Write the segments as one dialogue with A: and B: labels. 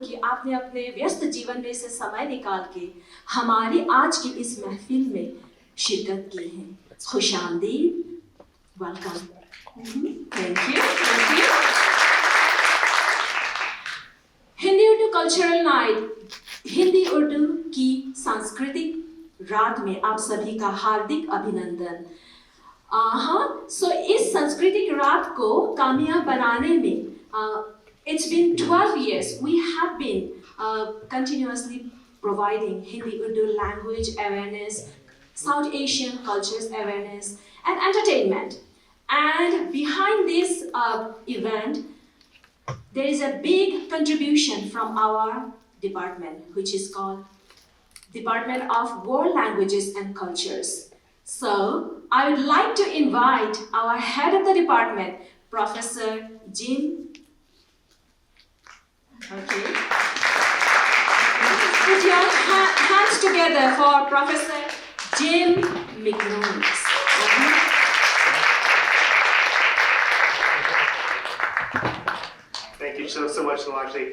A: कि आपने अपने व्यस्त जीवन में से समय निकाल के हमारी आज की इस महफिल में शिरकत की है। खुशामदीद, welcome. Thank you. Hindi Urdu cultural night, Hindi Urdu की सांस्कृतिक रात में आप सभी का हार्दिक अभिनंदन। इस सांस्कृतिक रात को कामयाब बनाने में it's been 12 years we have been continuously providing Hindi-Urdu language awareness, South Asian cultures awareness, and entertainment. And behind this event, there is a big contribution from our department, which is called Department of World Languages and Cultures. So, I would like to invite our head of the department, Professor Jim. Okay. Put your hands together for Professor Jim McNevis.
B: Thank you so much, Nilakshi.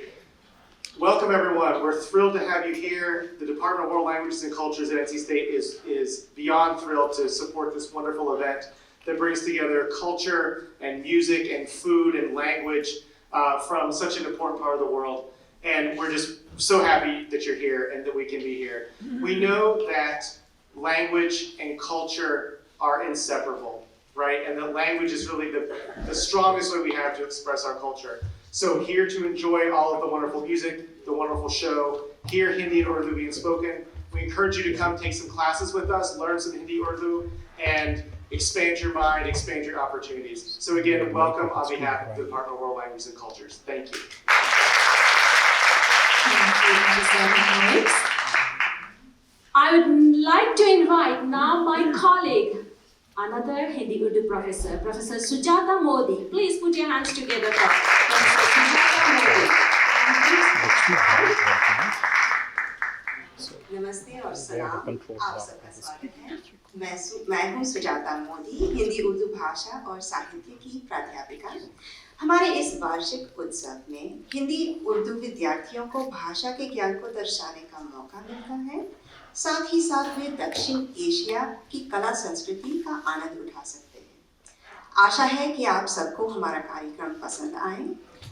B: Welcome, everyone. We're thrilled to have you here. The Department of World Languages and Cultures at NC State is beyond thrilled to support this wonderful event that brings together culture and music and food and language from such an important part of the world. And we're just so happy that you're here and that we can be here. We know that language and culture are inseparable, right? And that language is really the strongest way we have to express our culture. So here to enjoy all of the wonderful music, the wonderful show, hear Hindi and Urdu being spoken. We encourage you to come take some classes with us, learn some Hindi Urdu, and expand your mind, expand your opportunities. So again, welcome on behalf of the Department of World Languages and Cultures. Thank you.
A: Thank you. I would like to invite now my colleague, another Hindi Urdu professor, Professor Sujata Modi. Please put your hands together for Professor Sujata Modi.
C: नमस्ते और सलाम, आप सबका स्वागत है। मैं हूँ सुजाता मोदी, हिंदी उर्दू भाषा और साहित्य की प्राध्यापिका। हमारे इस वार्षिक उत्सव में हिंदी उर्दू विद्यार्थियों को भाषा के ज्ञान को दर्शाने का मौका मिलता है, साथ ही साथ वे दक्षिण एशिया की कला संस्कृति का आनंद उठा सकते हैं। आशा है कि आप सबको हमारा कार्यक्रम पसंद आए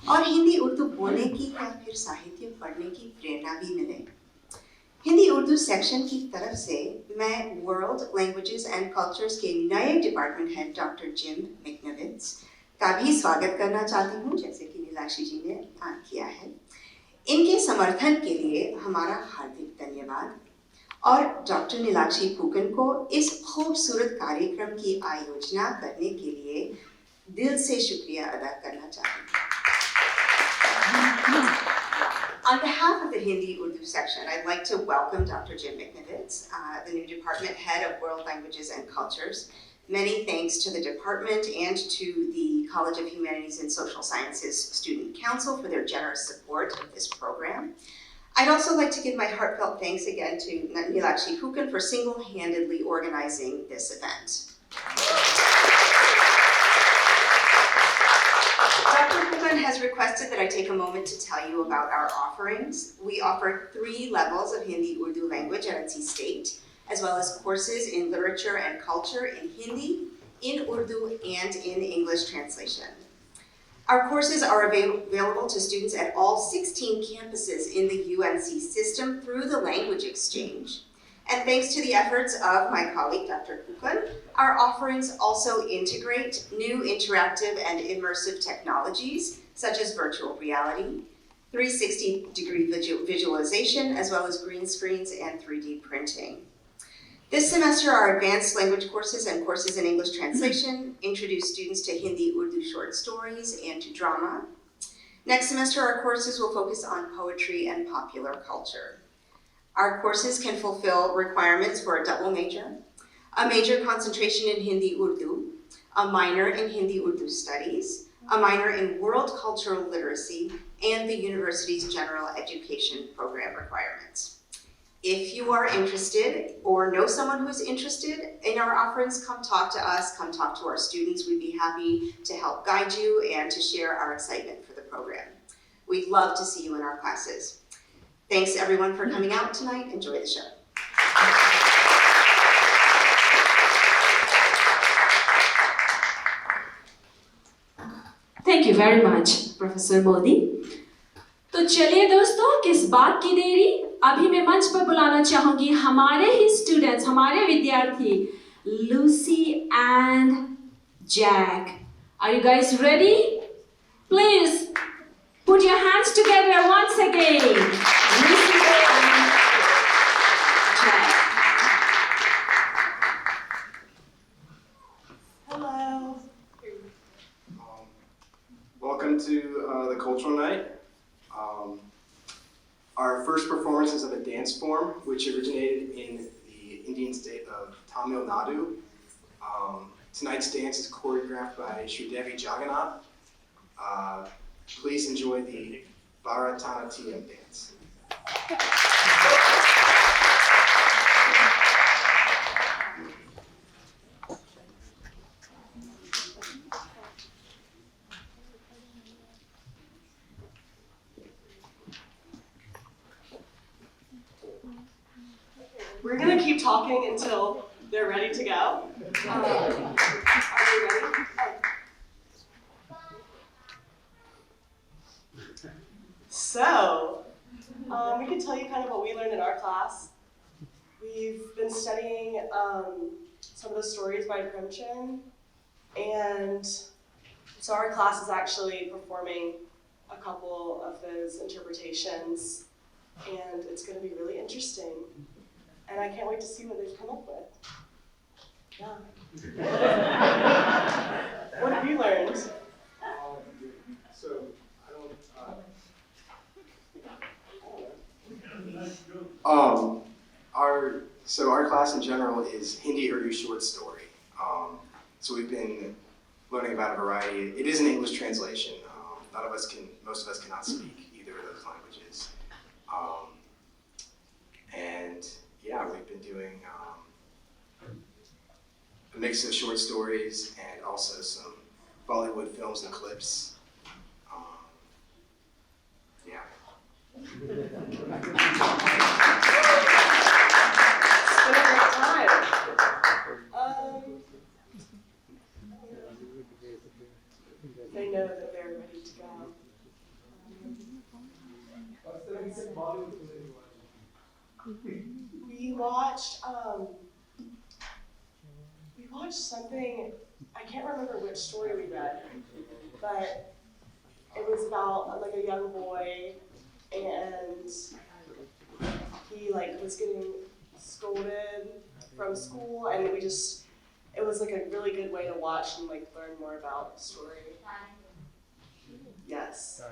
C: और हिंदी उर्दू बोलने की या फिर साहित्य पढ़ने की प्रेरणा भी मिले। हिंदी उर्दू सेक्शन की तरफ से मैं वर्ल्ड लैंग्वेजेस एंड कल्चर्स के नए डिपार्टमेंट हेड डॉक्टर जिम मैकनेविट्स का भी स्वागत करना चाहती हूँ, जैसे कि नीलाक्षी जी ने किया है। इनके समर्थन के लिए हमारा हार्दिक धन्यवाद और डॉक्टर नीलाक्षी फूकन को इस खूबसूरत कार्यक्रम की आयोजना करने के लिए दिल से शुक्रिया अदा करना चाहती हूँ। On behalf of the Hindi-Urdu section, I'd like to welcome Dr. Jim McNevitz, the new department head of World Languages and Cultures. Many thanks to the department and to the College of Humanities and Social Sciences Student Council for their generous support of this program. I'd also like to give my heartfelt thanks again to Nilakshi Fukan for single-handedly organizing this event. Dr. Fukan has requested that I take a moment to tell you about our offerings. We offer 3 levels of Hindi-Urdu language at NC State, as well as courses in literature and culture in Hindi, in Urdu, and in English translation. Our courses are available to students at all 16 campuses in the UNC system through the language exchange. And thanks to the efforts of my colleague, Dr. Fukan, our offerings also integrate new interactive and immersive technologies, such as virtual reality, 360-degree visualization, as well as green screens and 3D printing. This semester, our advanced language courses and courses in English translation introduce students to Hindi-Urdu short stories and to drama. Next semester, our courses will focus on poetry and popular culture. Our courses can fulfill requirements for a double major, a major concentration in Hindi-Urdu, a minor in Hindi-Urdu studies, a minor in world cultural literacy, and the university's general education program requirements. If you are interested or know someone who is interested in our offerings, come talk to us, come talk to our students. We'd be happy to help guide you and to share our excitement for the program. We'd love to see you in our classes. Thanks everyone for coming out tonight. Enjoy the show.
A: Thank you very much, Professor Modi. तो चलिए दोस्तों, किस बात की देरी, अभी मैं मंच पर बुलाना चाहूंगी हमारे ही स्टूडेंट्स, हमारे विद्यार्थी Lucy and Jack. Are you guys ready? Please put your hands together once again. Lucy and Jack.
D: Hello.
E: Welcome to the Cultural Night. Our first performance is of a dance form which originated in the Indian state of Tamil Nadu. Tonight's dance is choreographed by Sridevi Jagannath. Please enjoy the Bharatanatyam dance.
D: We're gonna keep talking until they're ready to go. Are you ready? So, we can tell you kind of what we learned in our class. We've been studying some of the stories by Premchand, and so our class is actually performing a couple of those interpretations, and it's gonna be really interesting. And I can't wait to see what they've come up with. Yeah. What have you learned?
E: Our class in general is Hindi-Urdu short story. So we've been learning about a variety. It is an English translation. Most of us cannot speak either of those languages. And yeah, we've been doing a mix of short stories and also some Bollywood films and clips. Yeah.
D: It's been a great time. They know that they're ready to go. We watched something, I can't remember which story we read, but it was about like a young boy, and he was getting scolded from school, and it was like a really good way to watch and learn more about the story. Yes.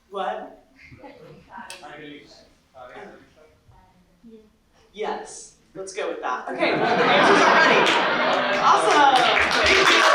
D: What? Yes. Let's go with that. Okay, well, the answers are ready. Awesome. Thank you.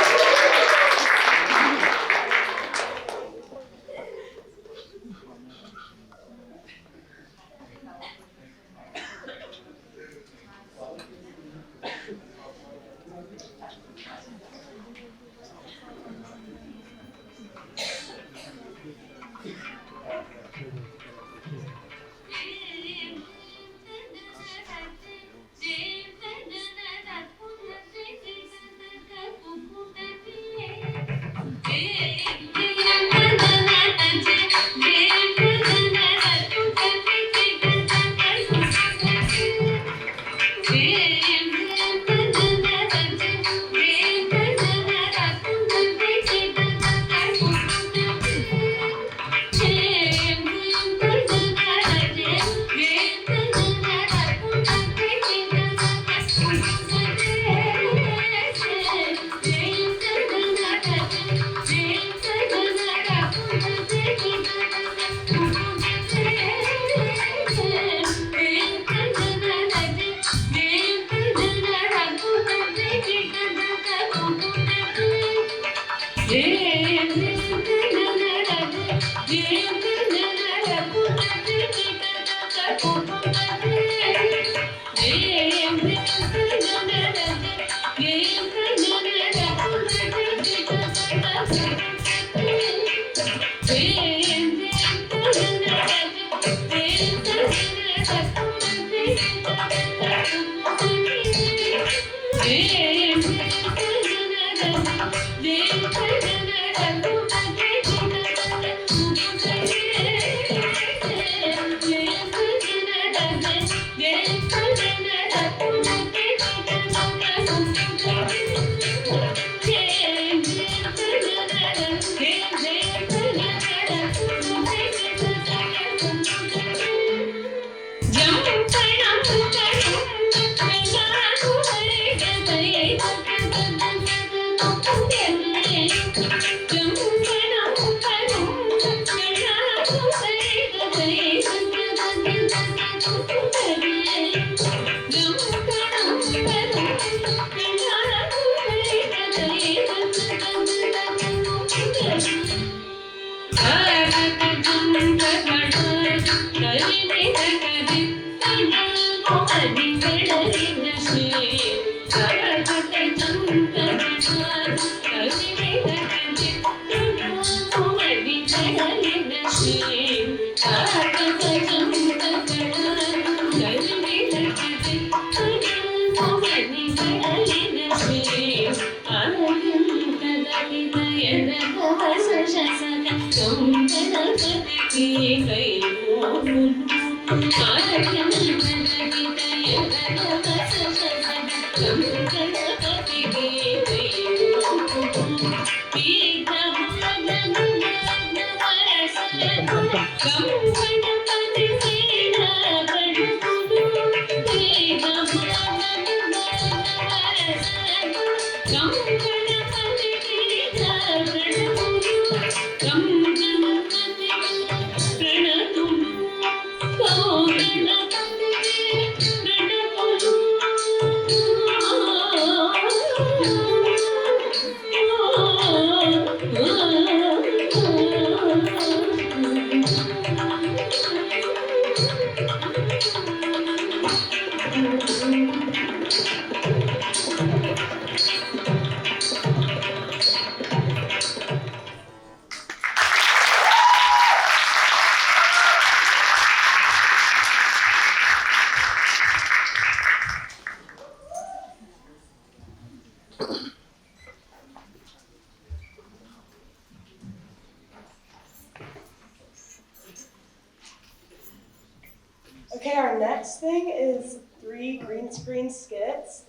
D: Okay, our next thing is 3 green screen skits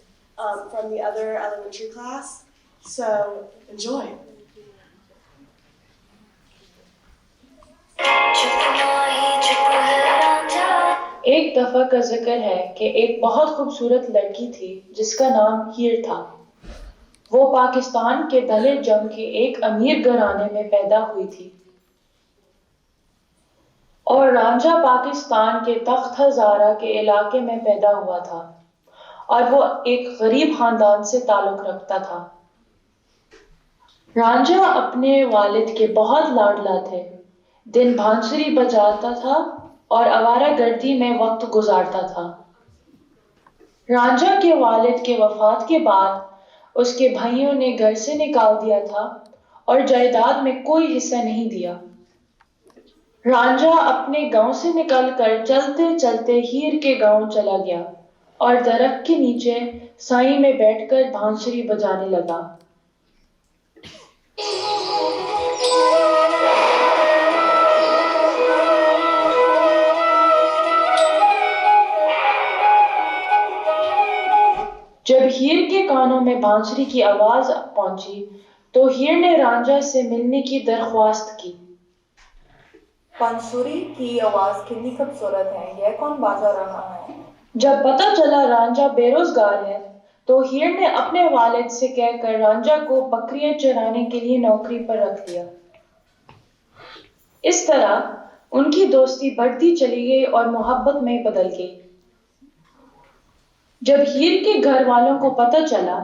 D: from the other elementary class. So enjoy.
F: एक दफा का जिक्र है कि एक बहुत खूबसूरत लड़की थी जिसका नाम हीर था। वो पाकिस्तान के दलित जंग के एक अमीर घराने में पैदा हुई थी और रांझा पाकिस्तान के तख्त हज़ारा के इलाके में पैदा हुआ था और वो एक गरीब खानदान से ताल्लुक रखता था। रांझा अपने वालिद के बहुत लाडला थे। दिन बांसुरी बजाता था और आवारागर्दी में वक्त गुजारता था। रांझा के वालिद के वफात के बाद उसके भाइयों ने घर से निकाल दिया था और जायदाद में कोई हिस्सा नहीं दिया। रांझा अपने गांव से निकलकर चलते चलते हीर के गांव चला गया और दरख्त के नीचे साई में बैठकर बांसुरी बजाने लगा। जब हीर के कानों में बांसुरी की आवाज पहुंची तो हीर ने रांझा से मिलने की दरख्वास्त की।
G: बांसुरी की आवाज कितनी खूबसूरत है, यह कौन बाजा रहा है?
F: जब पता चला रांझा बेरोजगार है तो हीर ने अपने वालिद से कहकर रांझा को बकरियां चराने के लिए नौकरी पर रख लिया। इस तरह उनकी दोस्ती बढ़ती चली गई और मोहब्बत में बदल गई। जब हीर के घर वालों को पता चला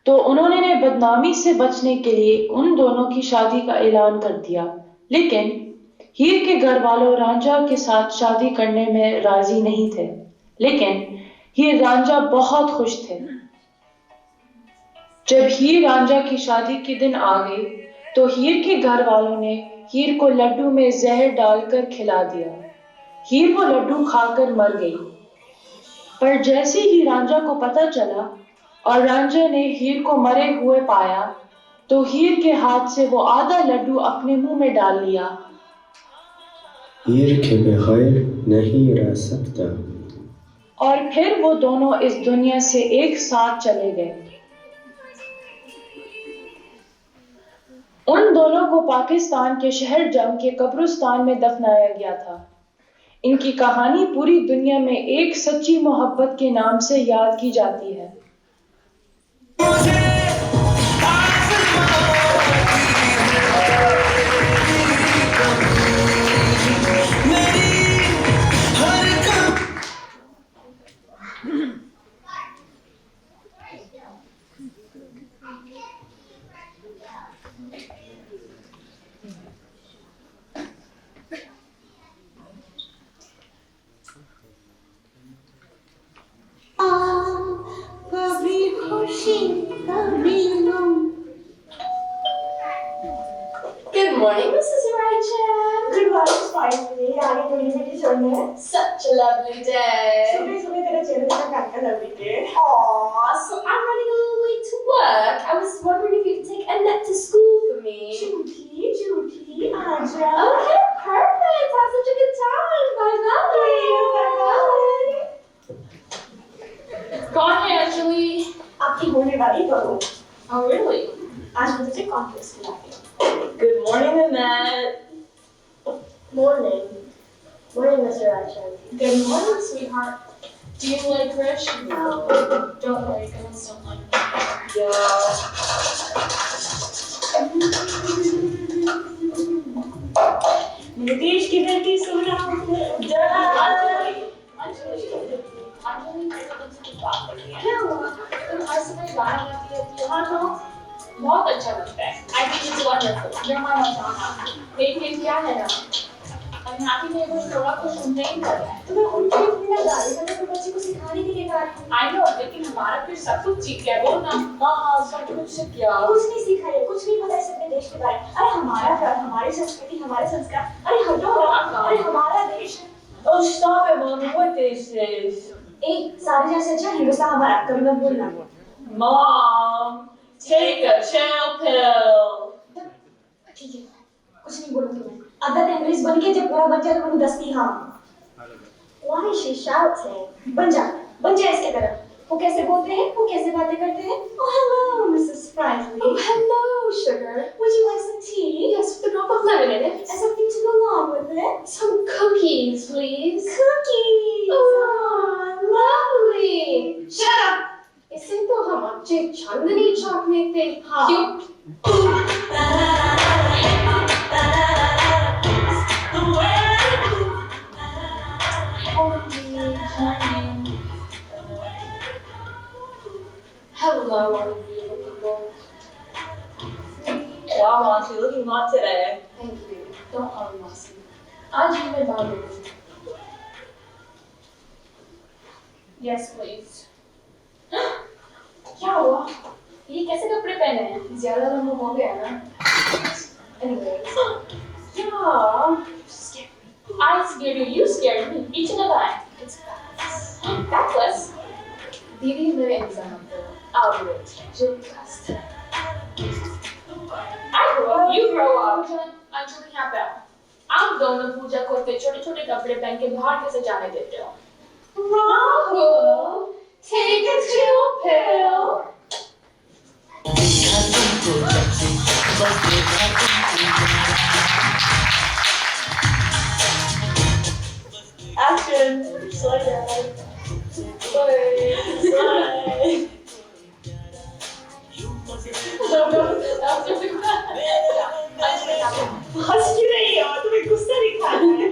F: तो उन्होंने बदनामी से बचने के लिए उन दोनों की शादी का ऐलान कर दिया, लेकिन हीर के घर वालों रांझा के साथ शादी करने में राजी नहीं थे। लेकिन हीर रांझा बहुत खुश थे। जब हीर रांझा की शादी के दिन आ गई तो हीर के घर वालों ने हीर को लड्डू में जहर डालकर खिला दिया। हीर वो लड्डू खाकर मर गई। पर जैसे ही रांझा को पता चला और रांझा ने हीर को मरे हुए पाया तो हीर के हाथ से वो आधा लड्डू अपने मुंह में डाल लिया।
H: हीर के बगैर नहीं रह सकता।
F: और फिर वो दोनों इस दुनिया से एक साथ चले गए। उन दोनों को पाकिस्तान के शहर जंग के कब्रिस्तान में दफनाया गया था। इनकी कहानी पूरी दुनिया में एक सच्ची मोहब्बत के नाम से याद की जाती है।
I: Good morning, Mrs. Rachel. everyone, finally, आगे थोड़ी मीठी छोड़ने हैं.
J: Such a lovely day.
I: सुबह सुबह तेरा चेहरे का काका लगी के.
J: Aw, so I'm running a little late to work. I was wondering if you could take Annette to school for me.
I: झूठी, आजा.
J: Okay, perfect. Have such a good time. Bye-bye. कौन है अंजलि?
I: आपकी होने वाली बहू.
J: Oh, really?
I: आज मैं तुझे कॉन्फ्रेंस खिलाती हूँ.
J: Good morning, Annette.
I: Morning. Morning, Mr. Rajchandra.
J: Good morning, sweetheart. Do you like Krish? No. Don't worry, girls don't like me. Yeah.
I: Nitish किधर की सुन रहा हूँ.
J: अंजलि मेरे को तुमसे बात करनी है. क्या हुआ? तुम हर समय गाना गाती रहती हो. हाँ तो बहुत अच्छा लगता है. I think it's wonderful. You're my Madonna. लेकिन क्या है ना? I'm happy मेरे को थोड़ा कुछ सुनने ही कर रहा है.
I: तुम्हें उनकी अपनी गा रही है. मैं तो बच्ची को सिखाने के लिए गा रही हूँ.
J: I know, लेकिन हमारा फिर सब कुछ सीख गया. बोल ना. हाँ, सब कुछ सीख गया.
I: कुछ नहीं सीखा है. कुछ नहीं पता है अपने देश के बारे में. अरे हमारा घर, हमारी संस्कृति, हमारे संस्कार. अरे हटो ना. अरे हमारा देश.
J: Oh, stop it, Mom. What this is?
I: एक सारे जैसे अच्छा हिंदुस्तान हमारा. कभी मत बोलना.
J: Mom, take a chill pill.
I: ठीक है. कुछ नहीं बोलूँगी मैं. आदत अंग्रेज बन के जब पूरा बन जाए तो मैं दस्ती हाँ. Why is she shouting? बन जा इसके तरफ. वो कैसे बोलते हैं? वो कैसे बातें करते हैं? Oh hello, Mrs. Sprightly.
J: Oh, hello, sugar.
I: Would you like some tea?
J: Yes, with a drop of lemon in it.
I: And something to go along with it?
J: Some cookies, please.
I: Cookies.
J: Oh, lovely. Shut up. इसे तो हम अच्छे चांदनी चौक में थे. हाँ. क्यों? Hello, all beautiful people.
I: Wow, Auntie, looking hot today.
J: Thank you. Don't worry, Marcy. आज ही मैं बात करूँ. Yes, please. क्या हुआ? ये कैसे कपड़े पहने हैं? ज़्यादा लंबा हो गया ना? Anyways. Yeah. I scared you. You scared me. Each and a line. It's backless. Backless? दीदी मेरे एग्जाम को. I'll do it. Just. I grow up. You grow up. Anjali यहाँ पे आओ. आप दोनों पूजा को इतने छोटे-छोटे कपड़े पहन के बाहर कैसे जाने देते हो? Rahul, take a chill pill.
I: Action. Slow down. Slay. हंस क्यों रही हो? तुम्हें गुस्सा दिखाना है.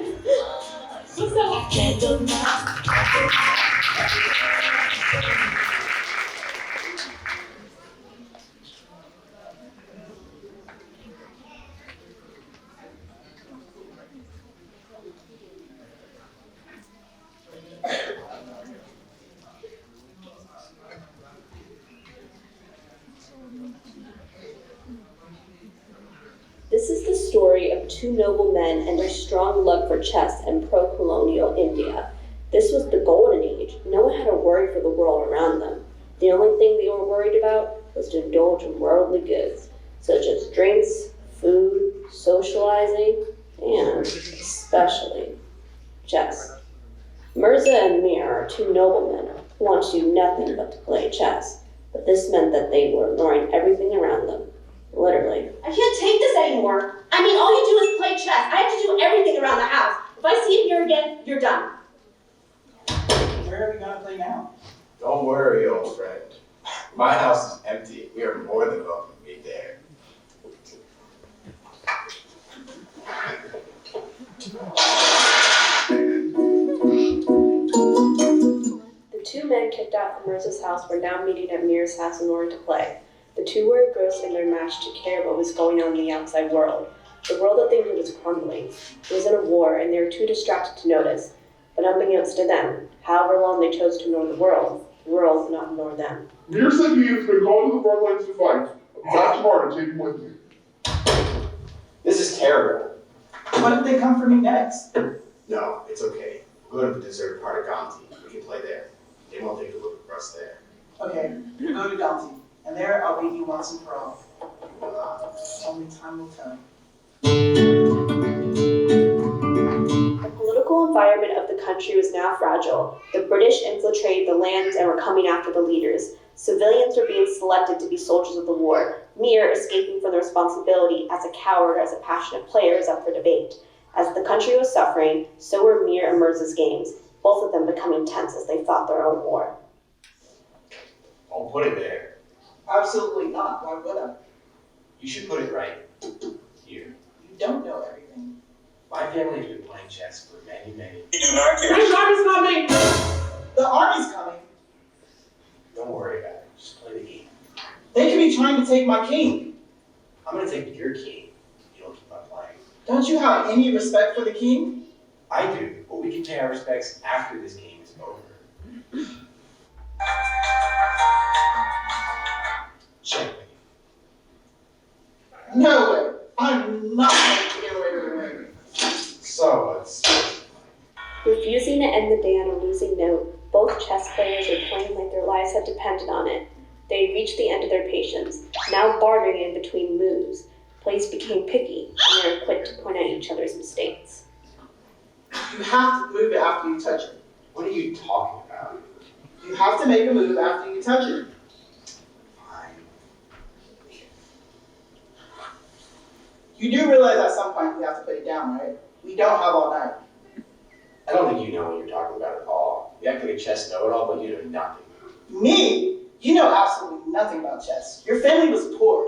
K: This is the story of two noble men and their strong love for chess and pro-colonial India. This was the golden age. No one had to worry for the world around them. The only thing they were worried about was to indulge in worldly goods, such as drinks, food, socializing, and especially chess. Mirza and Mir are two noblemen who wanted to do nothing but to play chess, but this meant that they were ignoring everything around them. Literally.
C: I can't take this anymore. I mean, all you do is play chess. I have to do everything around the house. If I see you here again, you're done.
L: Where are we gonna play now?
M: Don't worry, old friend. My house is empty. We are more than welcome to meet there.
K: The two men kicked out from Mirza's house were now meeting at Mir's house in order to play. The two were engrossed in their match to care what was going on in the outside world. The world that they knew was crumbling. It was in a war, and they were too distracted to notice. But unbeknownst to them, however long they chose to ignore the world did not ignore them.
N: Mir said he has been called to the front lines to fight. I'll be back tomorrow to take him with me.
M: This is terrible.
L: What if they come for me next?
M: No, it's okay. We'll go to the dessert part of Ganti. We can play there. They won't take a look at us there.
L: Okay, we'll go to Ganti, and there I'll beat you once and for all. Only time will tell.
K: The political environment of the country was now fragile. The British infiltrated the lands and were coming after the leaders. Civilians were being selected to be soldiers of the war. Mir, escaping from the responsibility as a coward or as a passionate player, is up for debate. As the country was suffering, so were Mir and Mirza's games, both of them becoming tense as they fought their own war.
M: I'll put it there.
L: Absolutely not. Why would I?
M: You should put it right here.
L: You don't know everything.
M: My family has been playing chess for many, many.
L: You do not care. Which army's coming? The army's coming.
M: Don't worry about it. Just play the game.
L: They could be trying to take my king.
M: I'm gonna take your king. You don't keep on playing.
L: Don't you have any respect for the king?
M: I do, but we can pay our respects after this game is over. Checkmate.
L: No way. I'm not going to get away with it.
M: So let's.
K: Refusing to end the day on a losing note, both chess players were playing like their lives had depended on it. They had reached the end of their patience, now bartering in between moves. Plays became picky, and they were quick to point out each other's mistakes.
L: You have to move it after you touch it.
M: What are you talking about?
L: You have to make a move after you touch it. You do realize at some point we have to put it down, right? We don't have all night.
M: I don't think you know what you're talking about at all. You act like a chess know-it-all, but you know nothing.
L: Me? You know absolutely nothing about chess. Your family was poor.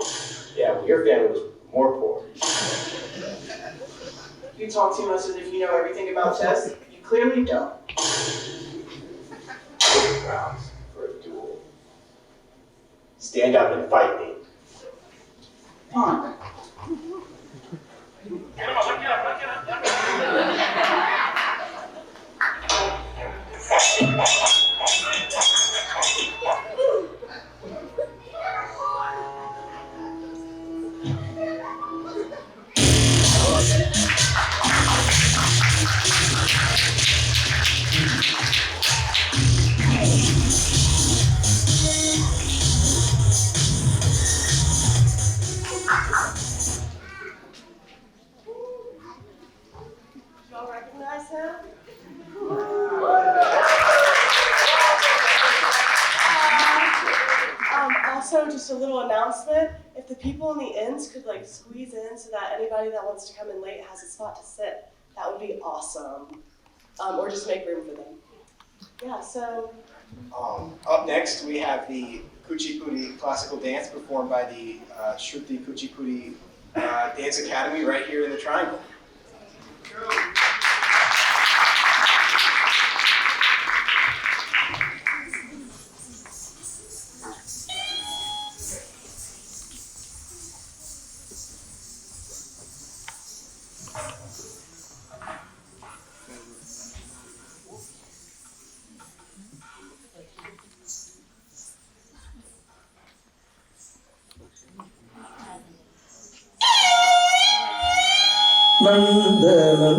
M: Yeah, well, your family was more poor.
L: You talk too much as if you know everything about chess. You clearly don't.
M: Grounds for a duel. Stand up and fight me.
L: Fine.
D: Y'all recognize him? Also, just a little announcement, if the people in the ends could like squeeze in so that anybody that wants to come in late has a spot to sit, that would be awesome. Or just make room for them. Yeah, so.
E: Up next, we have the Kuchipudi classical dance performed by the Shruti Kuchipudi Dance Academy right here in the Triangle.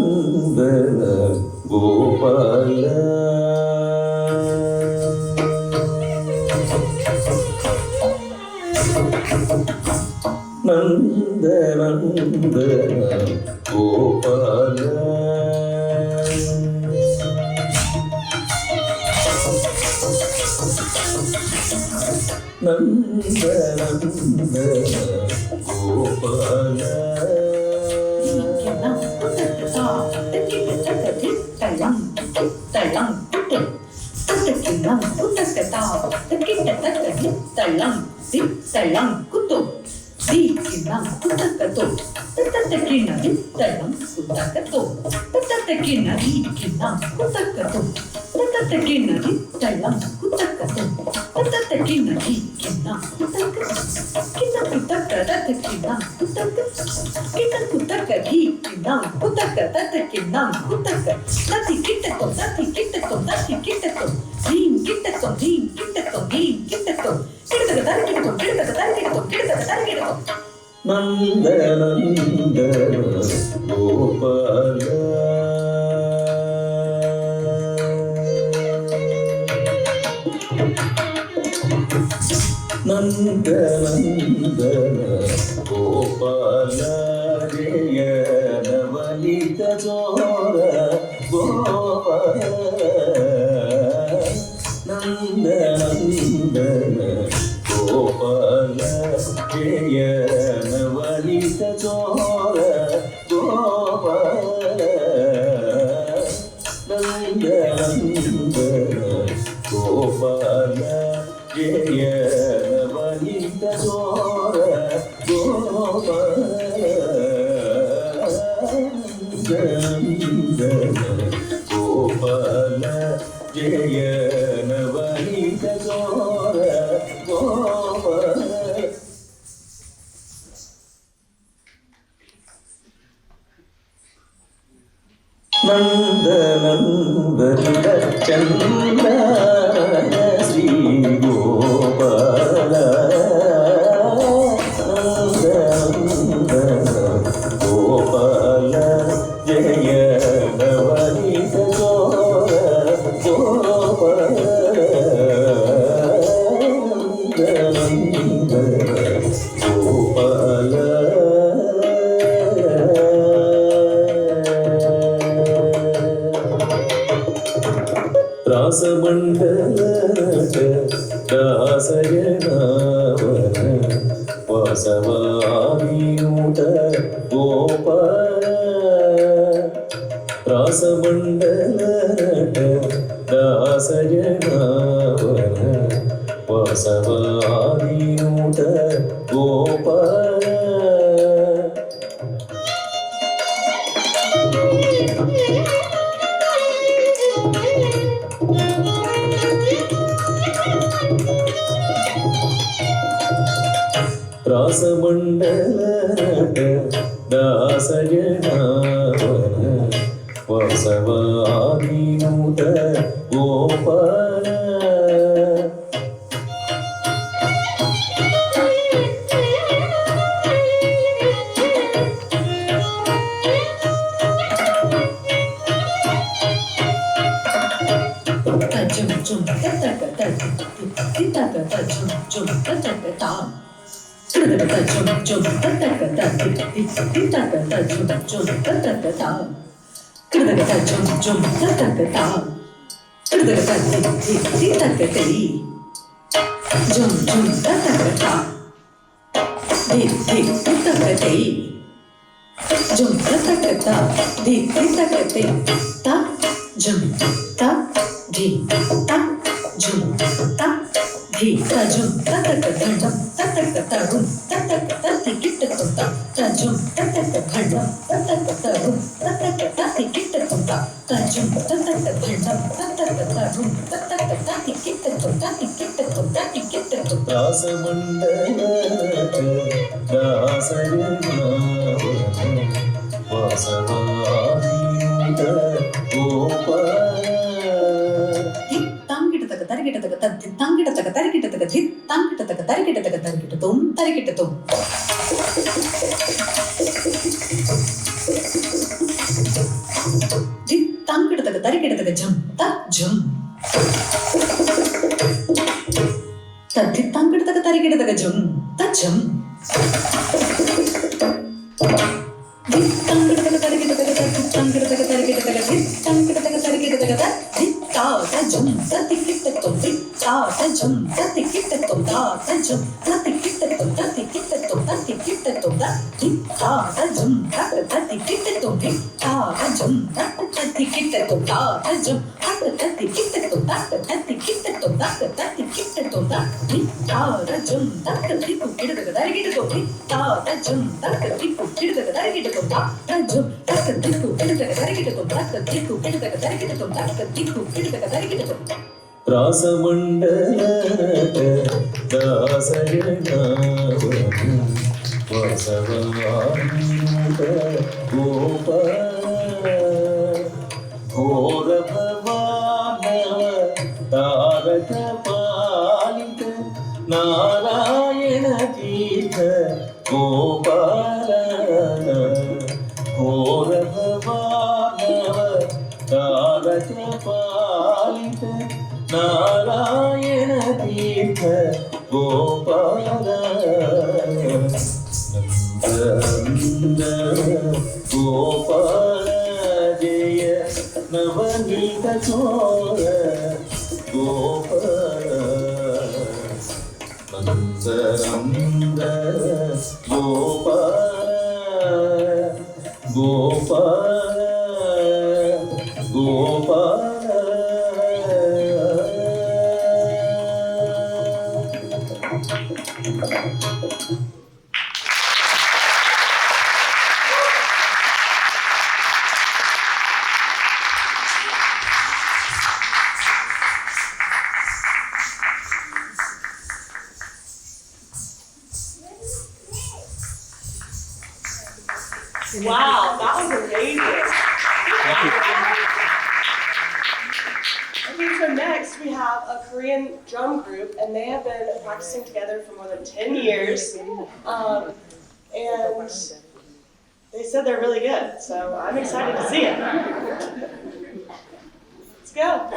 O: Nandanandana Gopala Nandanandana Gopala Nandanandana Gopala నందనందన Gopala నందనందన Gopala జయ నవనీత చోర గోపాల నందనందన గోపాల జయ నవనీత చోర గోపాల నందనందన గోపాల జయ నవనీత చోర గోపాల నందనందన గోపాల జయ నవనీత చోర గోపాల నందనందన చంద్ర శ్రీ గోపాల నందనందన గోపాల జయ నవనీత చోర గోపాల నందనందన గోపాల రాసమండలట దాసయనావన వాసవామీయూట గోపాల రాసమండలట దాసయనావన వాసవామీయూట గోపాల రాసమండలట దాసయనావన వాసవామీయూట గోపాల రాసమండలట దాసయనావన వాసవామీయూట గోపాల రాసమండలట దాసయనావన వాసవామీయూట గోపాల ఘోర భవానవ తారక పాలిత నారాయణ తీర్థ గోపాల गोपाल नंद गोपाल जय नवनीत चोर Gopal Nand Gopal Gopal Gopal
D: Wow, that was amazing. Okay, so next we have a Korean drum group, and they have been practicing together for more than 10 years. And they said they're really good, so I'm excited to see it. Let's go.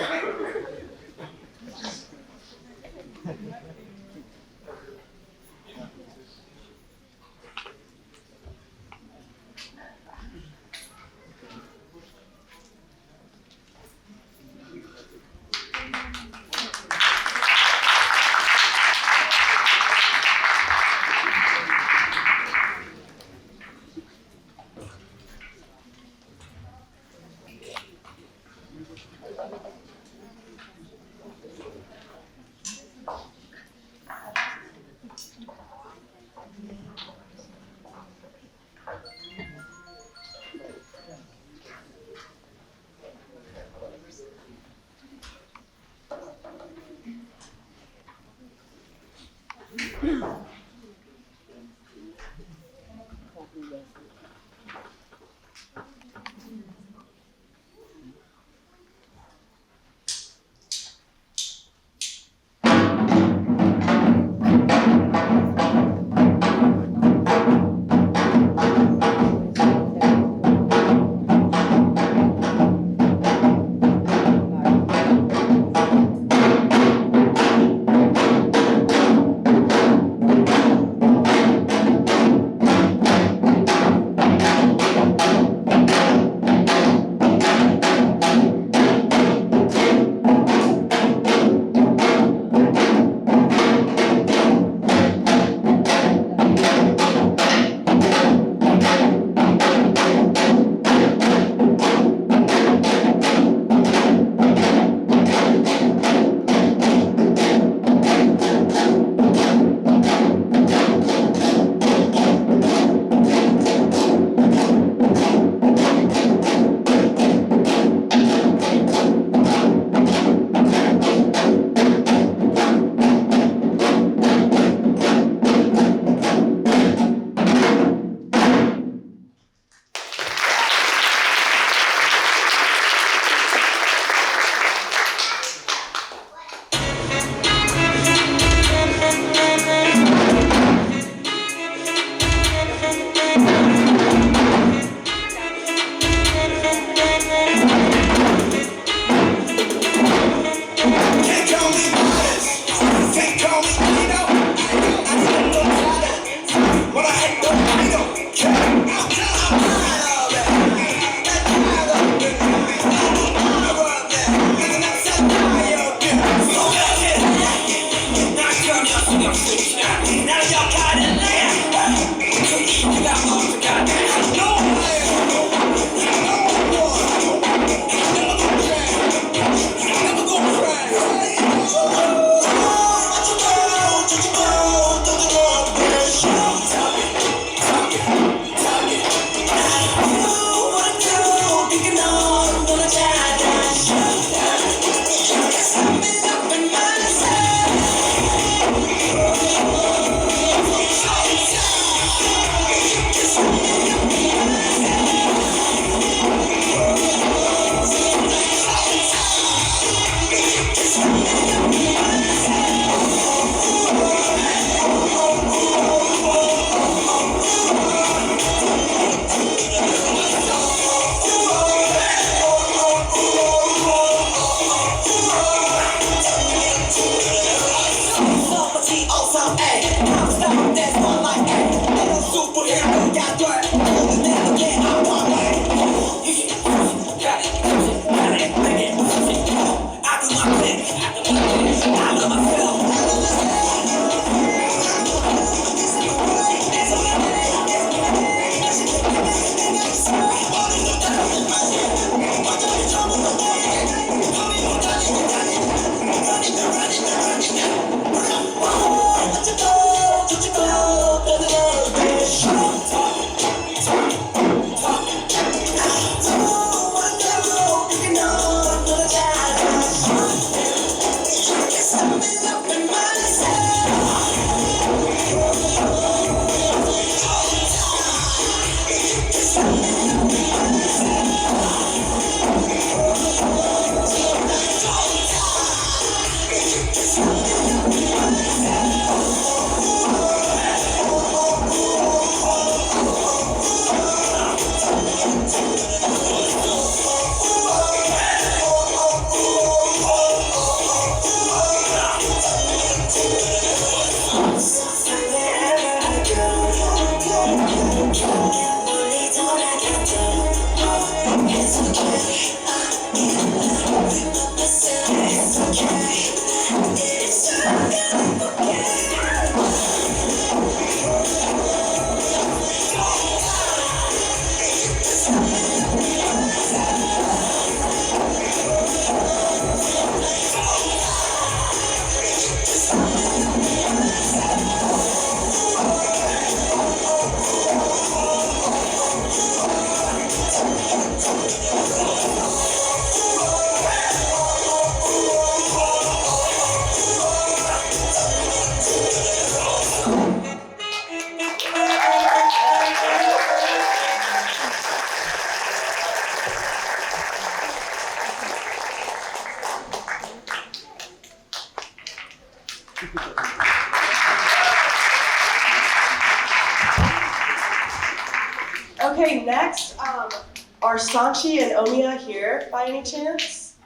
D: Okay, next, are Sanchi and Omiya here by any chance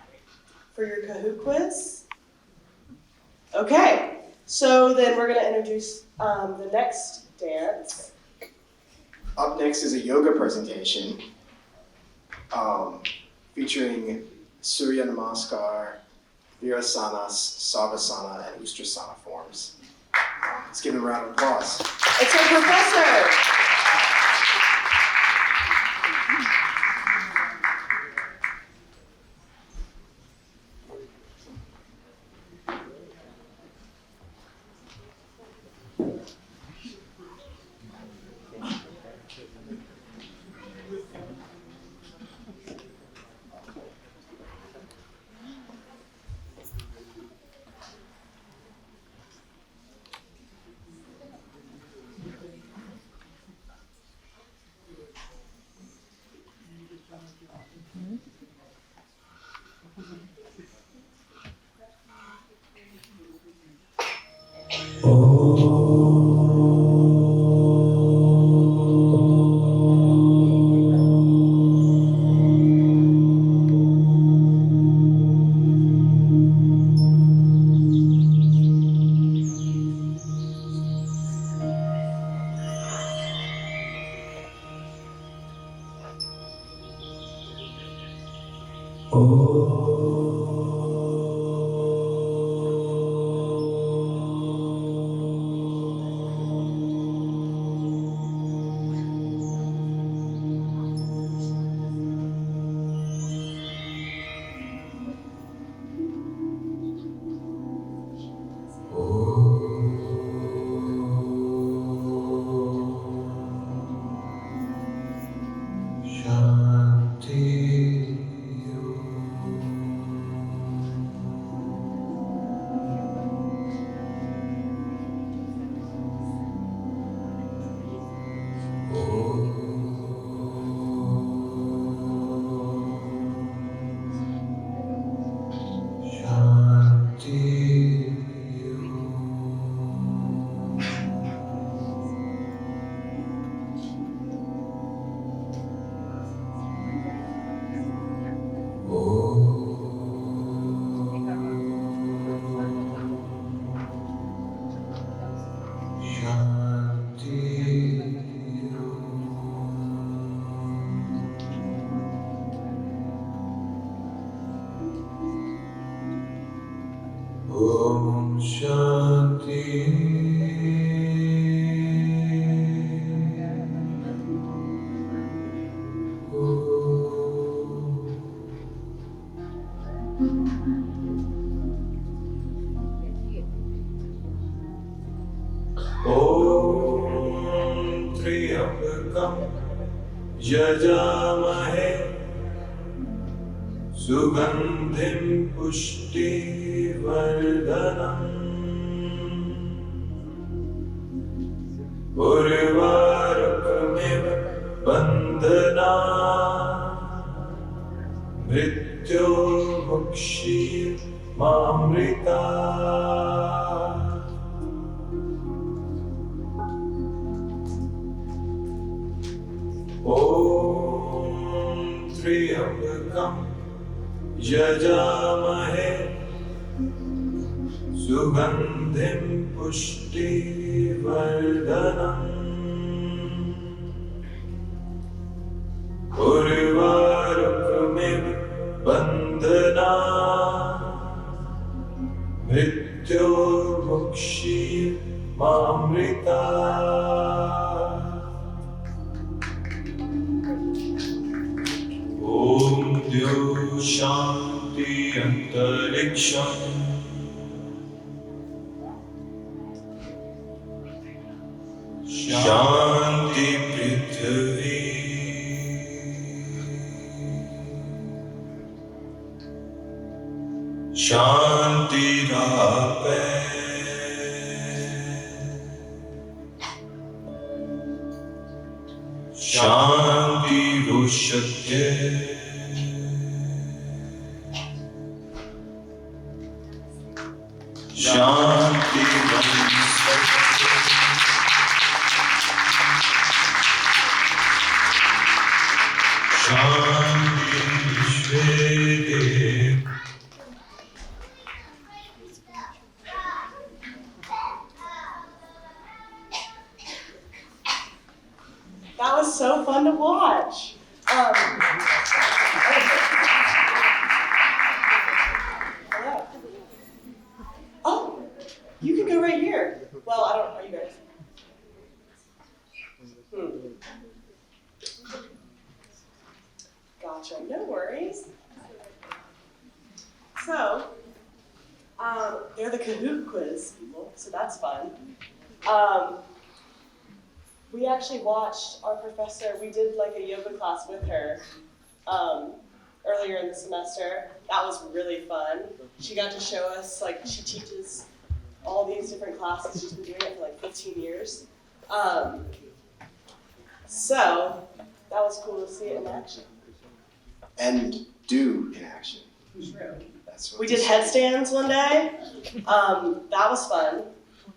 D: for your Kahoot quiz? Okay, so then we're gonna introduce the next dance.
E: Up next is a yoga presentation featuring Surya Namaskar, Virasanas, Savasana, and Ustrasana forms. Let's give them a round of applause.
D: It's our professor.
O: यजामहे सुगन्धिं पुष्टिवर्धनम् उर्वारुकमिव बन्धनात् मृत्योर्मुक्षीयमामृतात् ॐ त्र्यम्बकं यजामहे सुगन्धिं पुष्टिवर्धनम् उर्वारुकमिव बन्धनात् मृत्योर्मुक्षीयमामृतात् ॐ द्यौः शान्ति अन्तरिक्षम् शान्ति पृथिवी शान्तिरापे शान्तिरुष्यते शान्ति
D: worries. So, they're the Kahoot quiz people, so that's fun. We actually watched our professor, we did like a yoga class with her earlier in the semester. That was really fun. She got to show us, like, she teaches all these different classes. She's been doing it for like 15 years. So that was cool to see it in action.
E: And do in action.
D: True.
E: That's what
D: We did headstands one day. That was fun.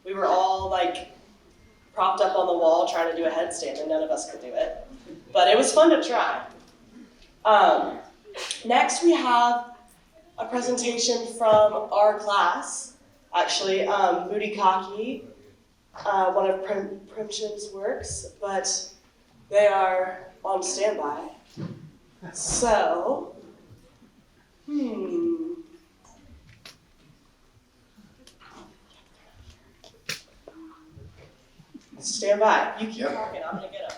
D: We were all like propped up on the wall trying to do a headstand, and none of us could do it. But it was fun to try. Next, we have a presentation from our class. Actually, Buddhikaki, one of Primchen's works, but they are on standby. So, stand by. You keep talking, I'm gonna get up.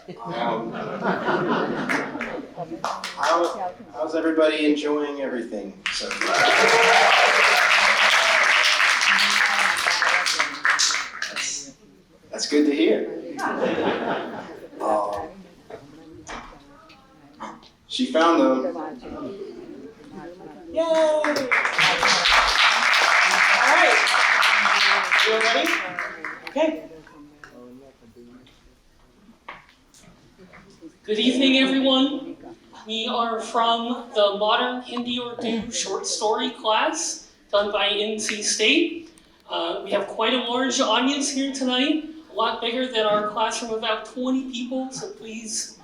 E: How's everybody enjoying everything so far? That's good to hear. She found them.
D: Yay! All right. You all ready? Okay.
P: Good evening, everyone. We are from the Modern Hindi-Urdu Short Story class done by NC State. We have quite a large audience here tonight, a lot bigger than our classroom of about 20 people, so please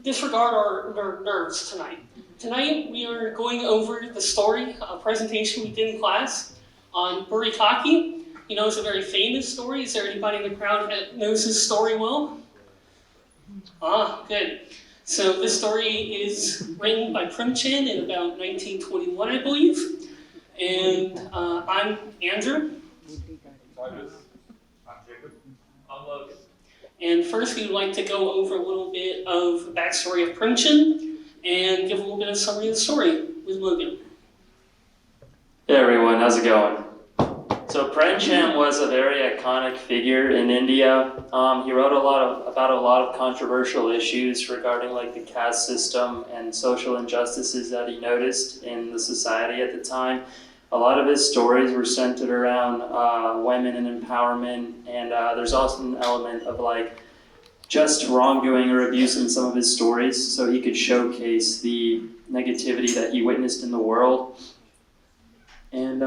P: disregard our nerves tonight. Tonight, we are going over the story, a presentation we did in class on Buddhikaki. You know, it's a very famous story. Is there anybody in the crowd that knows this story well? Ah, good. So this story is written by Primchen in about 1921, I believe. And I'm Andrew.
Q: I'm Jacob. I'm Logan.
P: And first we would like to go over a little bit of the backstory of Primchen and give a little bit of summary of the story with Logan.
R: Hey everyone, how's it going? So Premchand was a very iconic figure in India. He wrote about a lot of controversial issues regarding like the caste system and social injustices that he noticed in the society at the time. A lot of his stories were centered around women and empowerment, and there's also an element of like just wrongdoing or abuse in some of his stories, so he could showcase the negativity that he witnessed in the world. And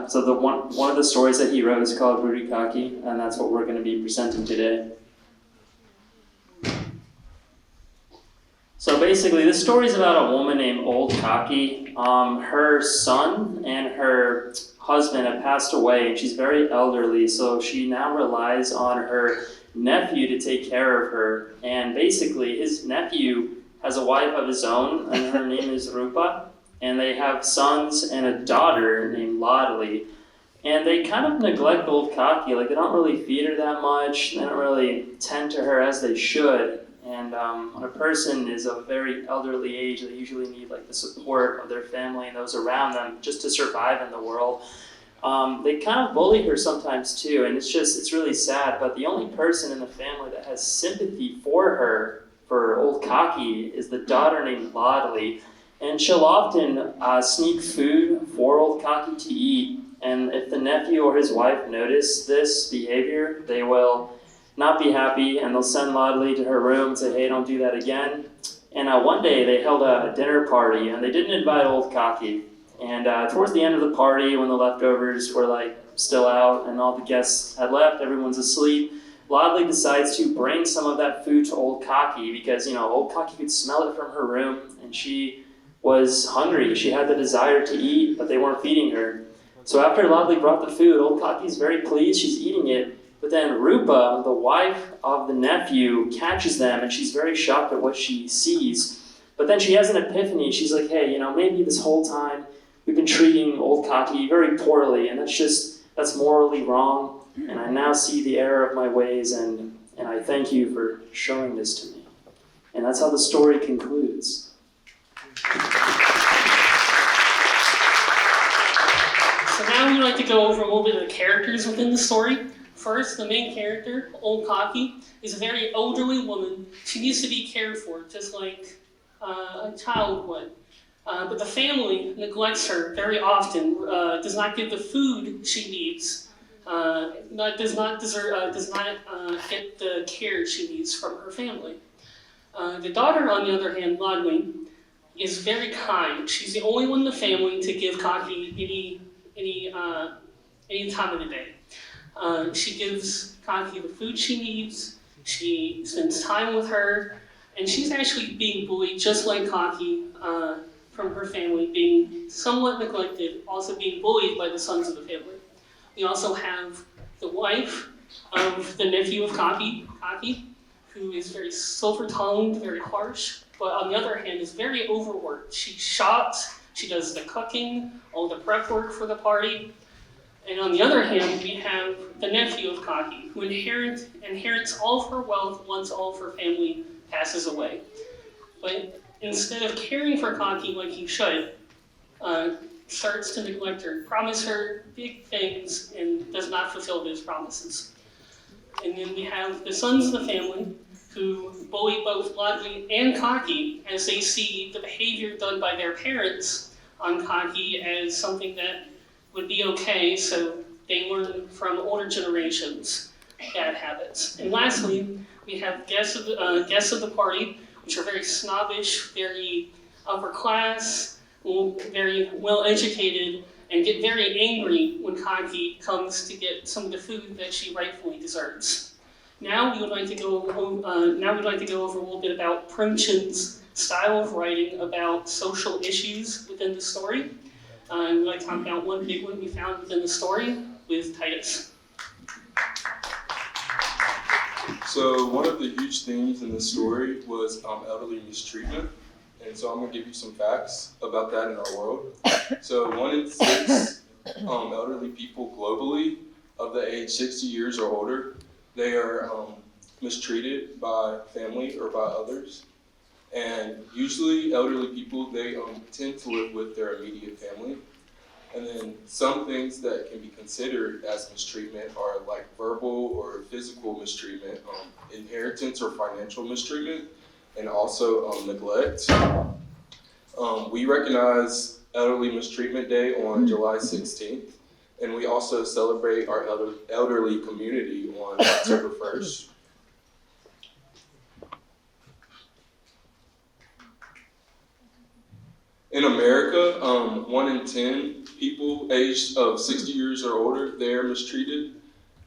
R: so the one of the stories that he wrote is called Buddhikaki, and that's what we're going to be presenting today. So basically, this story is about a woman named Old Kaki. Her son and her husband have passed away, and she's very elderly, so she now relies on her nephew to take care of her. And basically, his nephew has a wife of his own, and her name is Rupa. And they have sons and a daughter named Ladli. And they kind of neglect Old Kaki, like they don't really feed her that much, they don't really tend to her as they should. And when a person is of very elderly age, they usually need like the support of their family and those around them just to survive in the world. They kind of bully her sometimes too, and it's really sad, but the only person in the family that has sympathy for her, for Old Kaki, is the daughter named Ladli. And she'll often sneak food for Old Kaki to eat. And if the nephew or his wife notice this behavior, they will not be happy, and they'll send Ladli to her room and say, hey, don't do that again. And one day they held a dinner party, and they didn't invite Old Kaki. And towards the end of the party, when the leftovers were like still out and all the guests had left, everyone's asleep, Ladli decides to bring some of that food to Old Kaki because, you know, Old Kaki could smell it from her room, and she was hungry. She had the desire to eat, but they weren't feeding her. So after Ladli brought the food, Old Kaki's very pleased, she's eating it. But then Rupa, the wife of the nephew, catches them, and she's very shocked at what she sees. But then she has an epiphany. She's like, hey, you know, maybe this whole time we've been treating Old Kaki very poorly, and that's morally wrong. And I now see the error of my ways, and I thank you for showing this to me. And that's how the story concludes.
P: So now we'd like to go over a little bit of the characters within the story. First, the main character, Old Cocky, is a very elderly woman. She needs to be cared for, just like a child would. But the family neglects her very often, does not give the food she needs, does not get the care she needs from her family. The daughter, on the other hand, Lodwing, is very kind. She's the only one in the family to give Cocky any time of the day. She gives Cocky the food she needs, she spends time with her, and she's actually being bullied just like Cocky from her family, being somewhat neglected, also being bullied by the sons of the family. We also have the wife of the nephew of Cocky, who is very silver-tongued, very harsh, but on the other hand is very overworked. She shops, she does the cooking, all the prep work for the party. And on the other hand, we have the nephew of Cocky, who inherits all of her wealth once all of her family passes away. But instead of caring for Cocky like he should, starts to neglect her, promise her big things, and does not fulfill those promises. And then we have the sons of the family, who bully both Lodwing and Cocky as they see the behavior done by their parents on Cocky as something that would be okay, so they learn from older generations bad habits. And lastly, we have guests of the party, which are very snobbish, very upper class, very well educated, and get very angry when Cocky comes to get some of the food that she rightfully deserves. Now we would like to go over a little bit about Primchen's style of writing about social issues within the story. We'd like to talk about one big one we found within the story with Titus.
S: So one of the huge themes in the story was elderly mistreatment. And so I'm going to give you some facts about that in our world. So 1 in 6 elderly people globally of the age 60 years or older, they are mistreated by family or by others. And usually elderly people, they tend to live with their immediate family. And then some things that can be considered as mistreatment are like verbal or physical mistreatment, inheritance or financial mistreatment, and also neglect. We recognize Elderly Mistreatment Day on July 16th, and we also celebrate our elderly community on October 1st. In America, 1 in 10 people aged of 60 years or older, they're mistreated,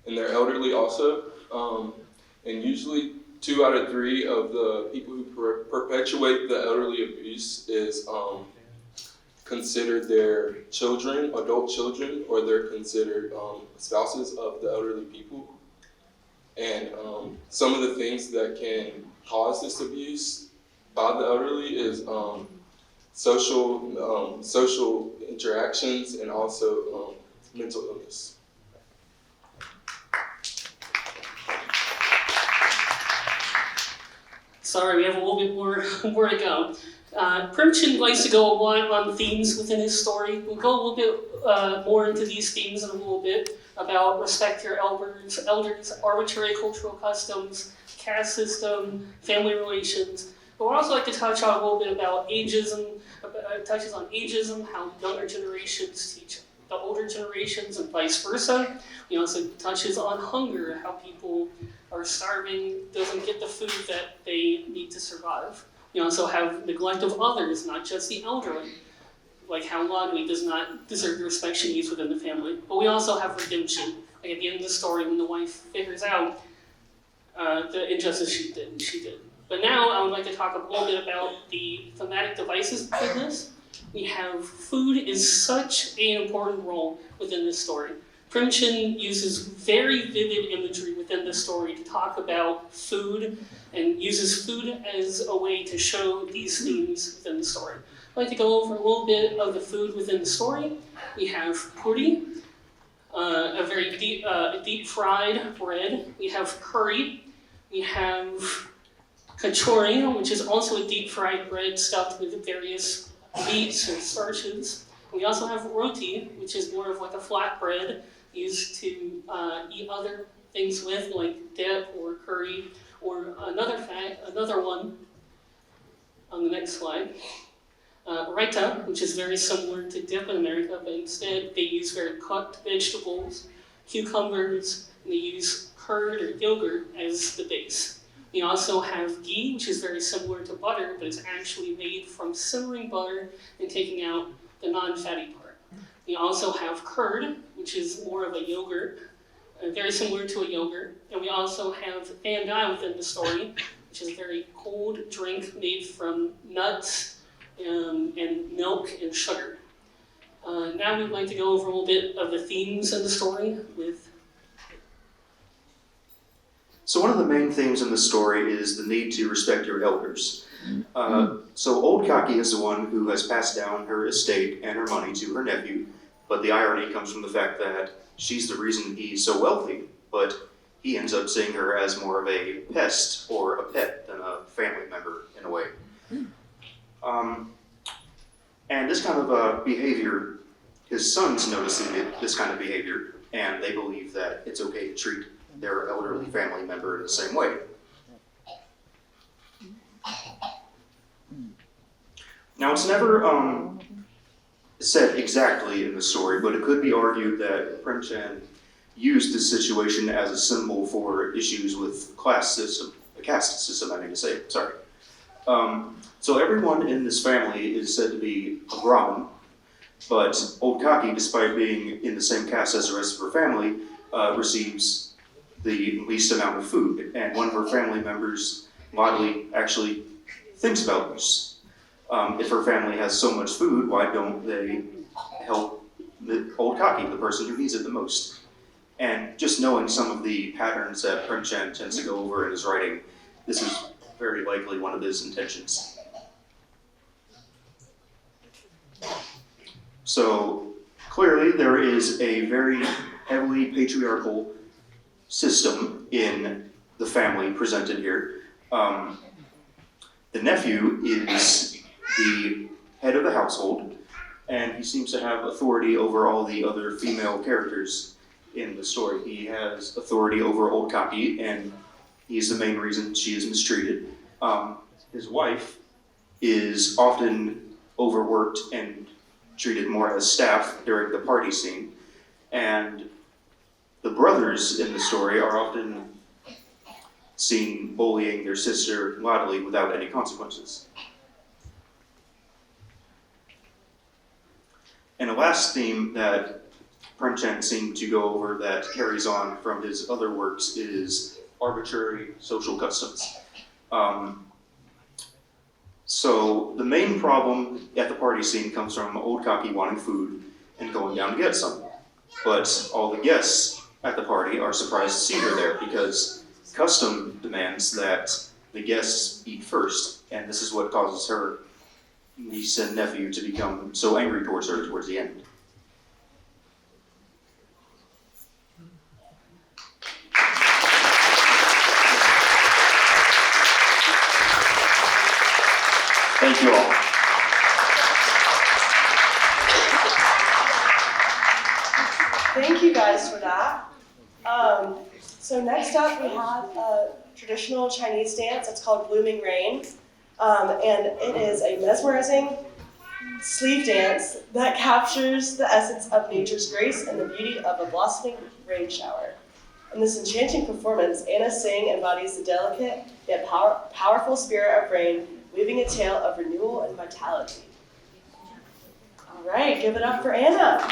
S: and they're elderly also. And usually 2 out of 3 of the people who perpetuate the elderly abuse is considered their children, adult children, or they're considered spouses of the elderly people. And some of the things that can cause this abuse by the elderly is social interactions and also mental illness.
P: Sorry, we have a little bit more to go. Primchen likes to go a lot on themes within his story. We'll go a little bit more into these themes in a little bit about respect your elders, arbitrary cultural customs, caste system, family relations. But we'd also like to touch on a little bit about ageism, touches on ageism, how younger generations teach the older generations and vice versa. He also touches on hunger, how people are starving, doesn't get the food that they need to survive. We also have neglect of others, not just the elderly, like how Lodwig does not deserve the respect she needs within the family. But we also have redemption, like at the end of the story when the wife figures out the injustice she did. But now I would like to talk a little bit about the thematic devices within this. We have food is such an important role within this story. Primchen uses very vivid imagery within the story to talk about food and uses food as a way to show these themes within the story. I'd like to go over a little bit of the food within the story. We have puri, a very deep fried bread. We have curry. We have kachori, which is also a deep fried bread stuffed with various meats and starches. We also have roti, which is more of like a flat bread used to eat other things with, like dip or curry, or another one on the next slide. Raita, which is very similar to dip in America, but instead they use very cooked vegetables, cucumbers, and they use curd or yogurt as the base. We also have ghee, which is very similar to butter, but it's actually made from simmering butter and taking out the non-fatty part. We also have curd, which is more of a yogurt, very similar to a yogurt. And we also have Van Dai within the story, which is a very cold drink made from nuts and milk and sugar. Now we'd like to go over a little bit of the themes of the story with.
T: So one of the main themes in the story is the need to respect your elders. So Old Kaki is the one who has passed down her estate and her money to her nephew, but the irony comes from the fact that she's the reason he's so wealthy, but he ends up seeing her as more of a pest or a pet than a family member in a way. And this kind of behavior, his sons noticing this kind of behavior, and they believe that it's okay to treat their elderly family member in the same way. Now, it's never said exactly in the story, but it could be argued that Prem Chand used this situation as a symbol for issues with caste system, I mean to say, sorry. So everyone in this family is said to be a Brahmin, but Old Kaki, despite being in the same caste as the rest of her family, receives the least amount of food. And one of her family members, Madhuri, actually thinks about this. If her family has so much food, why don't they help the Old Kaki, the person who needs it the most? And just knowing some of the patterns that Prem Chand tends to go over in his writing, this is very likely one of his intentions. So clearly there is a very heavily patriarchal system in the family presented here. The nephew is the head of the household, and he seems to have authority over all the other female characters in the story. He has authority over Old Kaki, and he's the main reason she is mistreated. His wife is often overworked and treated more as staff during the party scene, and the brothers in the story are often seen bullying their sister Madhuri without any consequences. And the last theme that Prem Chand seemed to go over that carries on from his other works is arbitrary social customs. So the main problem at the party scene comes from Old Kaki wanting food and going down to get some. But all the guests at the party are surprised to see her there because custom demands that the guests eat first, and this is what causes her niece and nephew to become so angry towards her towards the end.
R: Thank you all.
D: Thank you guys for that. So next up we have a traditional Chinese dance. It's called Blooming Rain. And it is a mesmerizing sleeve dance that captures the essence of nature's grace and the beauty of a blossoming rain shower. In this enchanting performance, Anna Singh embodies the delicate yet powerful spirit of rain, weaving a tale of renewal and vitality. All right, give it up for Anna.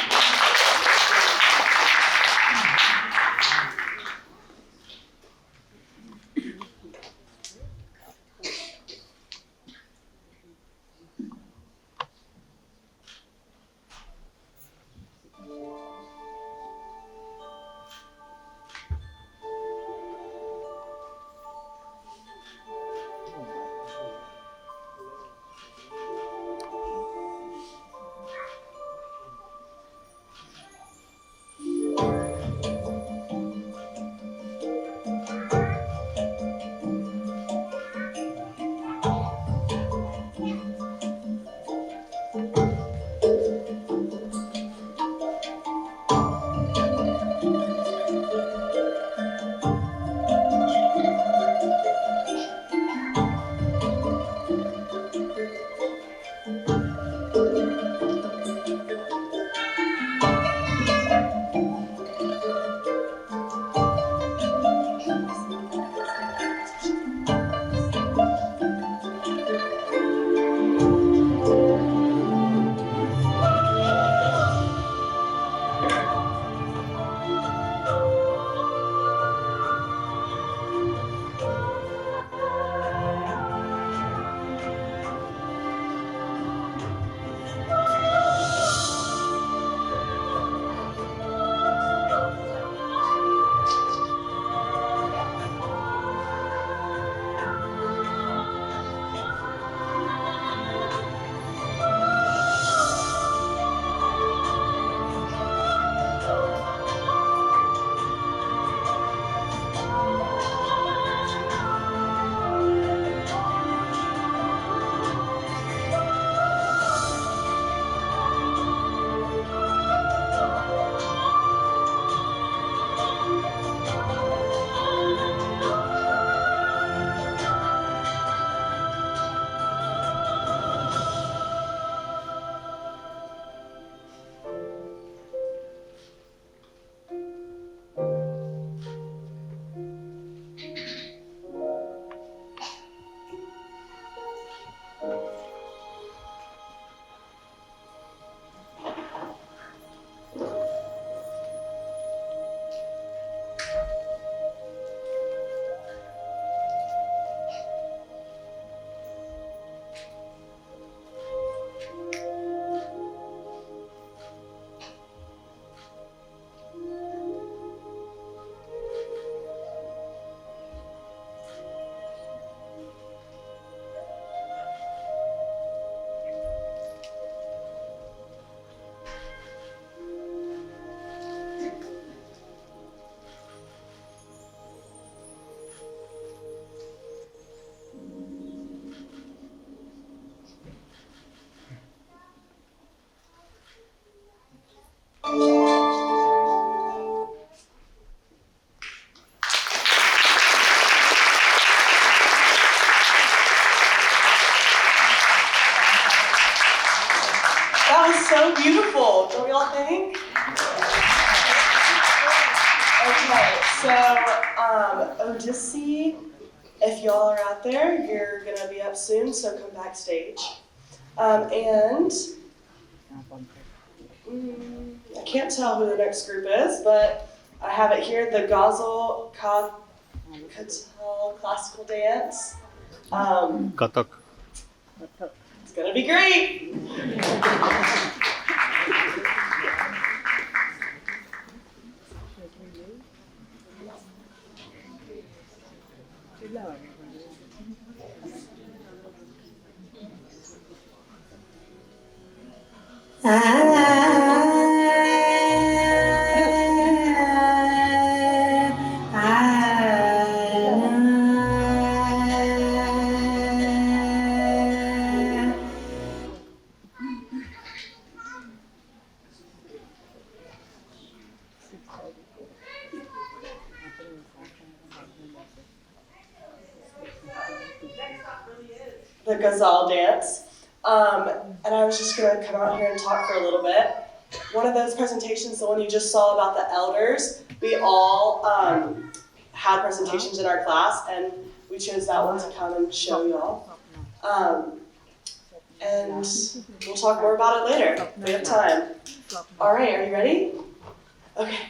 D: That was so beautiful, don't y'all think? Okay, so Odyssey, if y'all are out there, you're gonna be up soon, so come backstage. And I can't tell who the next group is, but I have it here, the Ghazal Katal classical dance.
Q: Katak.
D: It's gonna be great. The Ghazal dance. And I was just gonna come out here and talk for a little bit. One of those presentations, the one you just saw about the elders, we all had presentations in our class, and we chose that one to come and show y'all. And we'll talk more about it later, if we have time. All right, are you ready? Okay.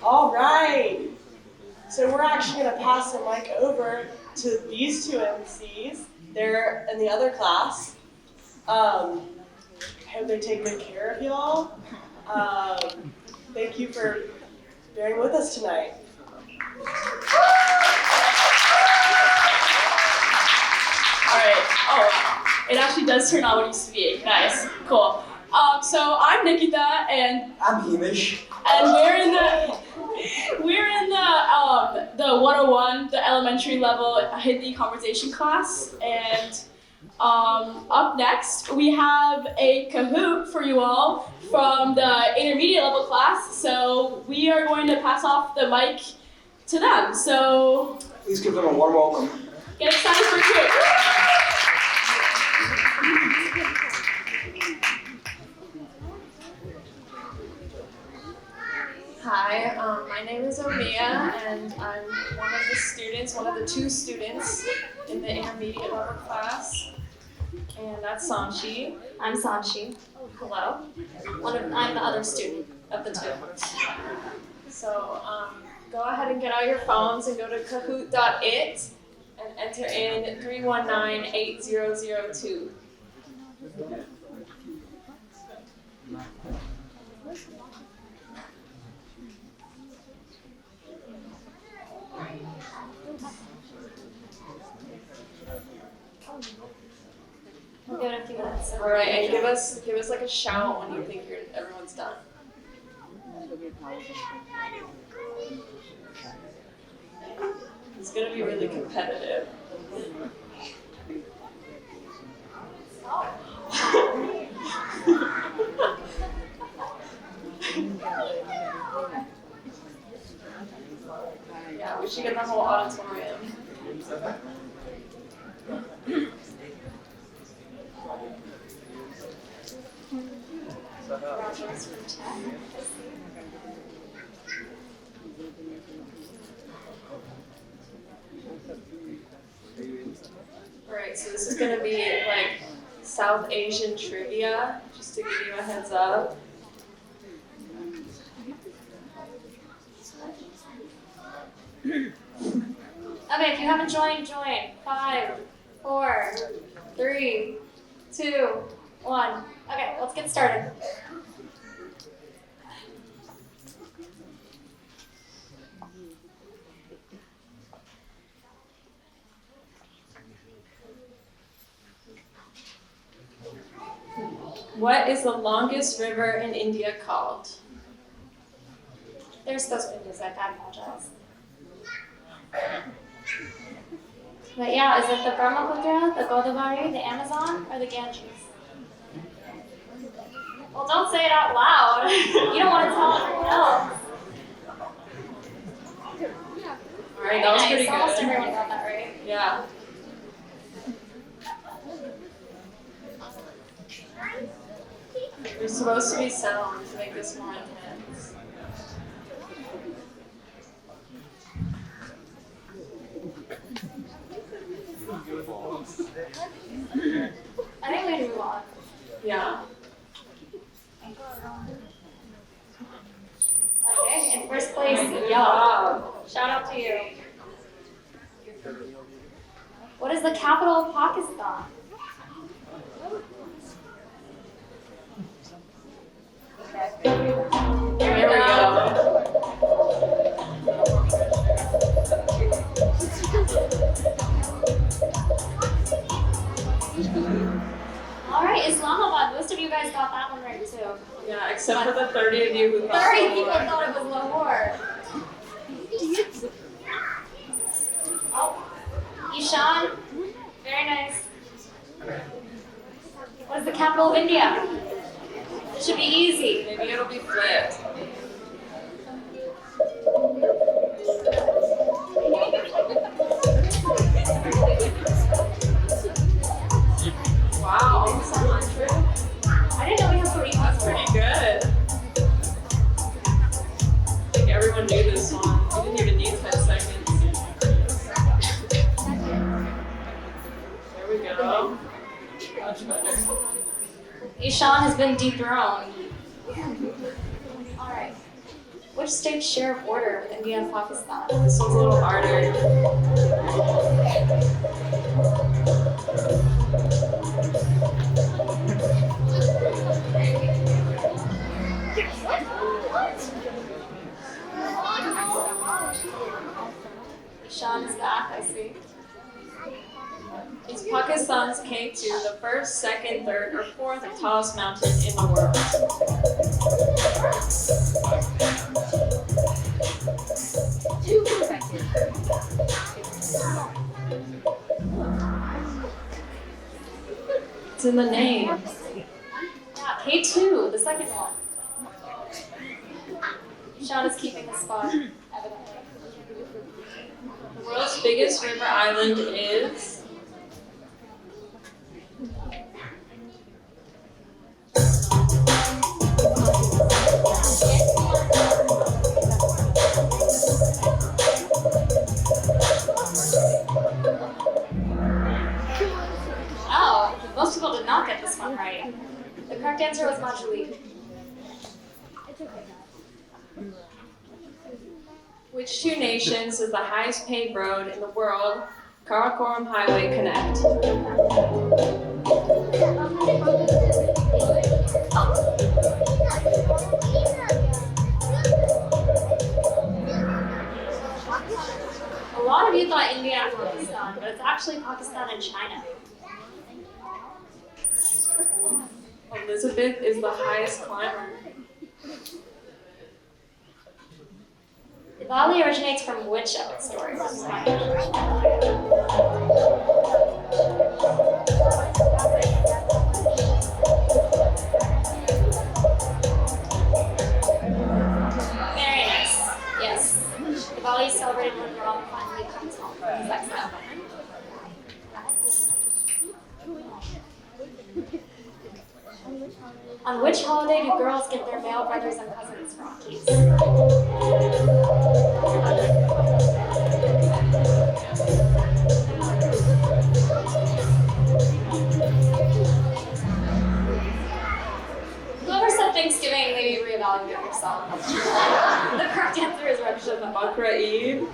D: All right. So we're actually going to pass the mic over to these two MCs. They're in the other class. I hope they take good care of y'all. Thank you for bearing with us tonight.
J: All right. Oh, it actually does turn on when you speak. Nice. Cool. So I'm Nikita, and
L: I'm Hamish.
J: And we're in the 101, the elementary level Hindi conversation class. And up next, we have a Kahoot for you all from the intermediate level class. So we are going to pass off the mic to them. So
L: Please give them a warm welcome.
J: get excited for Kahoot.
U: Hi, my name is Omia, and I'm one of the two students in the intermediate level class. And that's Sanchi.
V: I'm Sanchi.
J: Hello.
V: I'm the other student of the two.
J: So go ahead and get out your phones and go to kahoot.it and enter in 319-8002.
V: We'll give it a few minutes.
U: All right, and give us like a shout when you think everyone's done. It's gonna be really competitive. Yeah, we should get the whole auditorium. Alright, so this is gonna be like South Asian trivia, just to give you a heads up.
V: Okay, if you haven't joined, join. 5, 4, 3, 2, 1. Okay, let's get started.
U: What is the longest river in India called?
V: There's supposed to be music, I apologize. But yeah, is it the Brahmaputra, the Godavari, the Amazon, or the Ganges? Well, don't say it out loud. You don't want to tell everyone else.
U: Alright, that was pretty good.
V: Almost everyone got that right.
U: Yeah. There's supposed to be sound to make this more intense.
V: I think we can move on.
U: Yeah.
V: Okay, in first place, yo. Shout out to you. What is the capital of Pakistan?
U: Here we go.
V: Alright, Islamabad. Most of you guys got that one right too.
U: Yeah, except for the 30 of you who thought
V: 30
U: Lahore.
V: people thought it was Lahore. Oh, Ishan. Very nice. What is the capital of India? It should be easy.
U: Maybe it'll be flipped. Wow, almost 100.
V: I didn't know we had so many.
U: That's pretty good. I think everyone knew this one. You didn't even need 10 seconds. There we go. Much better.
V: Ishan has been dethroned. Alright. Which states share a border with India and Pakistan?
U: This one's a little harder.
V: Ishan is back, I see.
U: Is Pakistan's K2 the first, second, third, or fourth tallest mountain in the world? It's in the name.
V: Yeah, K2, the second one. Ishan is keeping his spot, evidently.
U: The world's biggest river island is...
V: Oh, most people did not get this one right. The correct answer was Majuli.
U: Which two nations is the highest paved road in the world? Karakoram Highway Connect.
V: A lot of you thought India and Pakistan, but it's actually Pakistan and China.
U: Elizabeth is the highest climber.
V: Diwali originates from which of its stories? Very nice. Yes. Diwali is celebrated when Ram finally comes home from his exile. On which holiday do girls give their male brothers and cousins Rakis? Whoever said Thanksgiving, maybe reevaluate yourself. The correct answer is Rosh Hashanah.
U: Bakra Eid.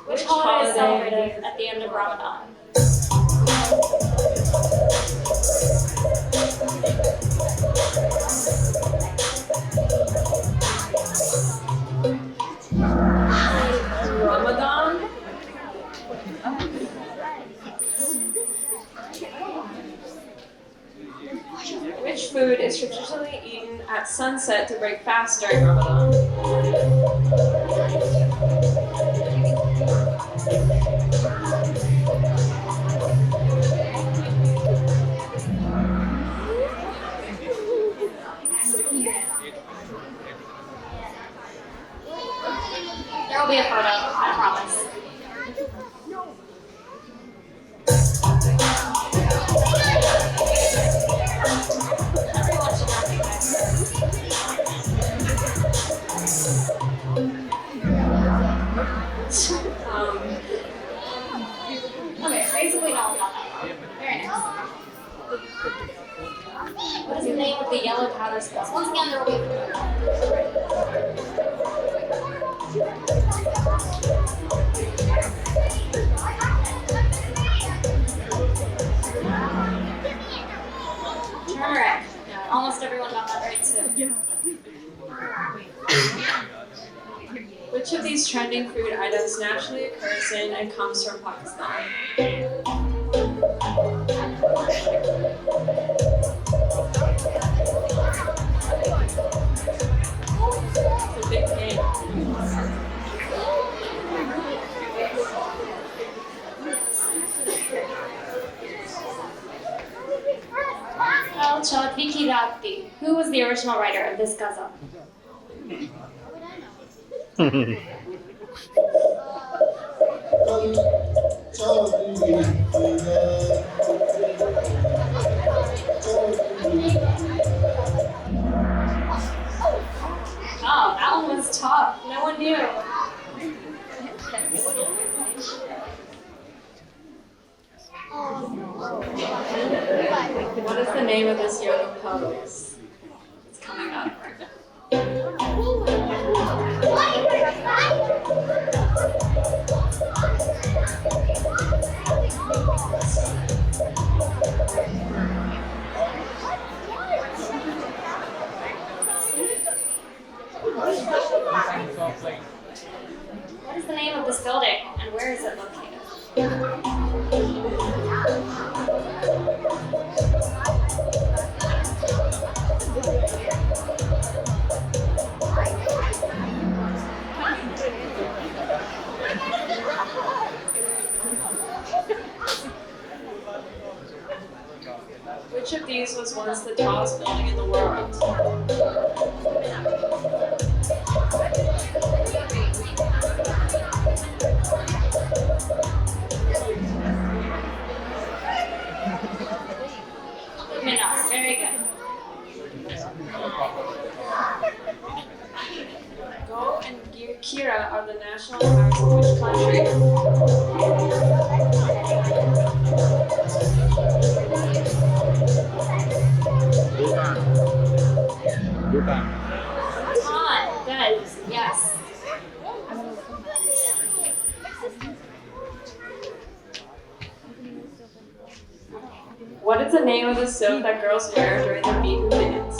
V: Which holiday is celebrated at the end of Ramadan?
U: Ramadan. Which food is traditionally eaten at sunset to break fast during Ramadan?
V: There will be a photo, I promise. Everyone should recognize this. Okay, basically no one got that wrong. Very nice. What is the name of the yellow powder spells? Once again, there will be a photo. Turmeric. Yeah, almost everyone got that right too.
U: Which of these trending food items naturally occurs in and comes from Pakistan? It's a big name.
V: Al Chaudhry Ki Raat Thi. Who was the original writer of this ghazal? Oh, that one was tough. No one knew.
U: What is the name of this yoga pose? It's coming up right now.
V: What is the name of this building and where is it located?
U: Which of these was once the tallest building in the world?
V: Minar. Very good.
U: Go and Kira are the national parks of which country?
V: Bhutan. Good. Yes.
U: What is the name of the soap that girls wear during the Bihu dance?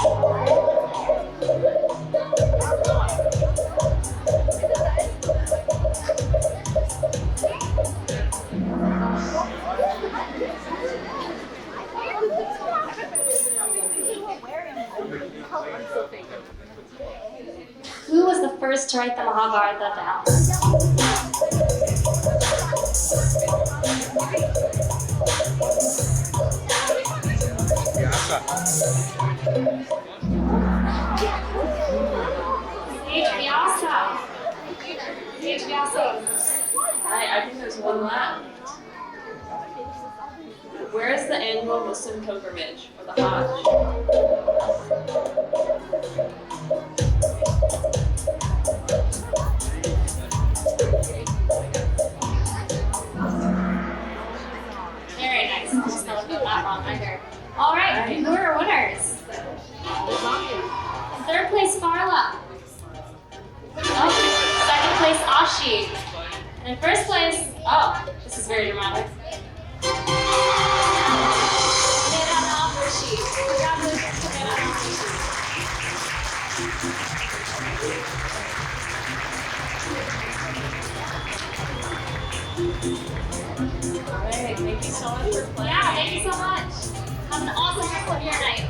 V: first to write the Mahabharata down. Sage Vyasa. Sage Vyasa.
J: Alright, I think there's one left. Where is the annual Muslim pilgrimage, or the Hajj?
V: Very nice. I'm just gonna get that wrong either. All right, who are our winners? In third place, Carla. Oh, second place, Ashi. And in first place, oh, this is very dramatic.
J: Alright, thank you so much for playing.
V: Yeah, thank you so much. Have an awesome rest of your night.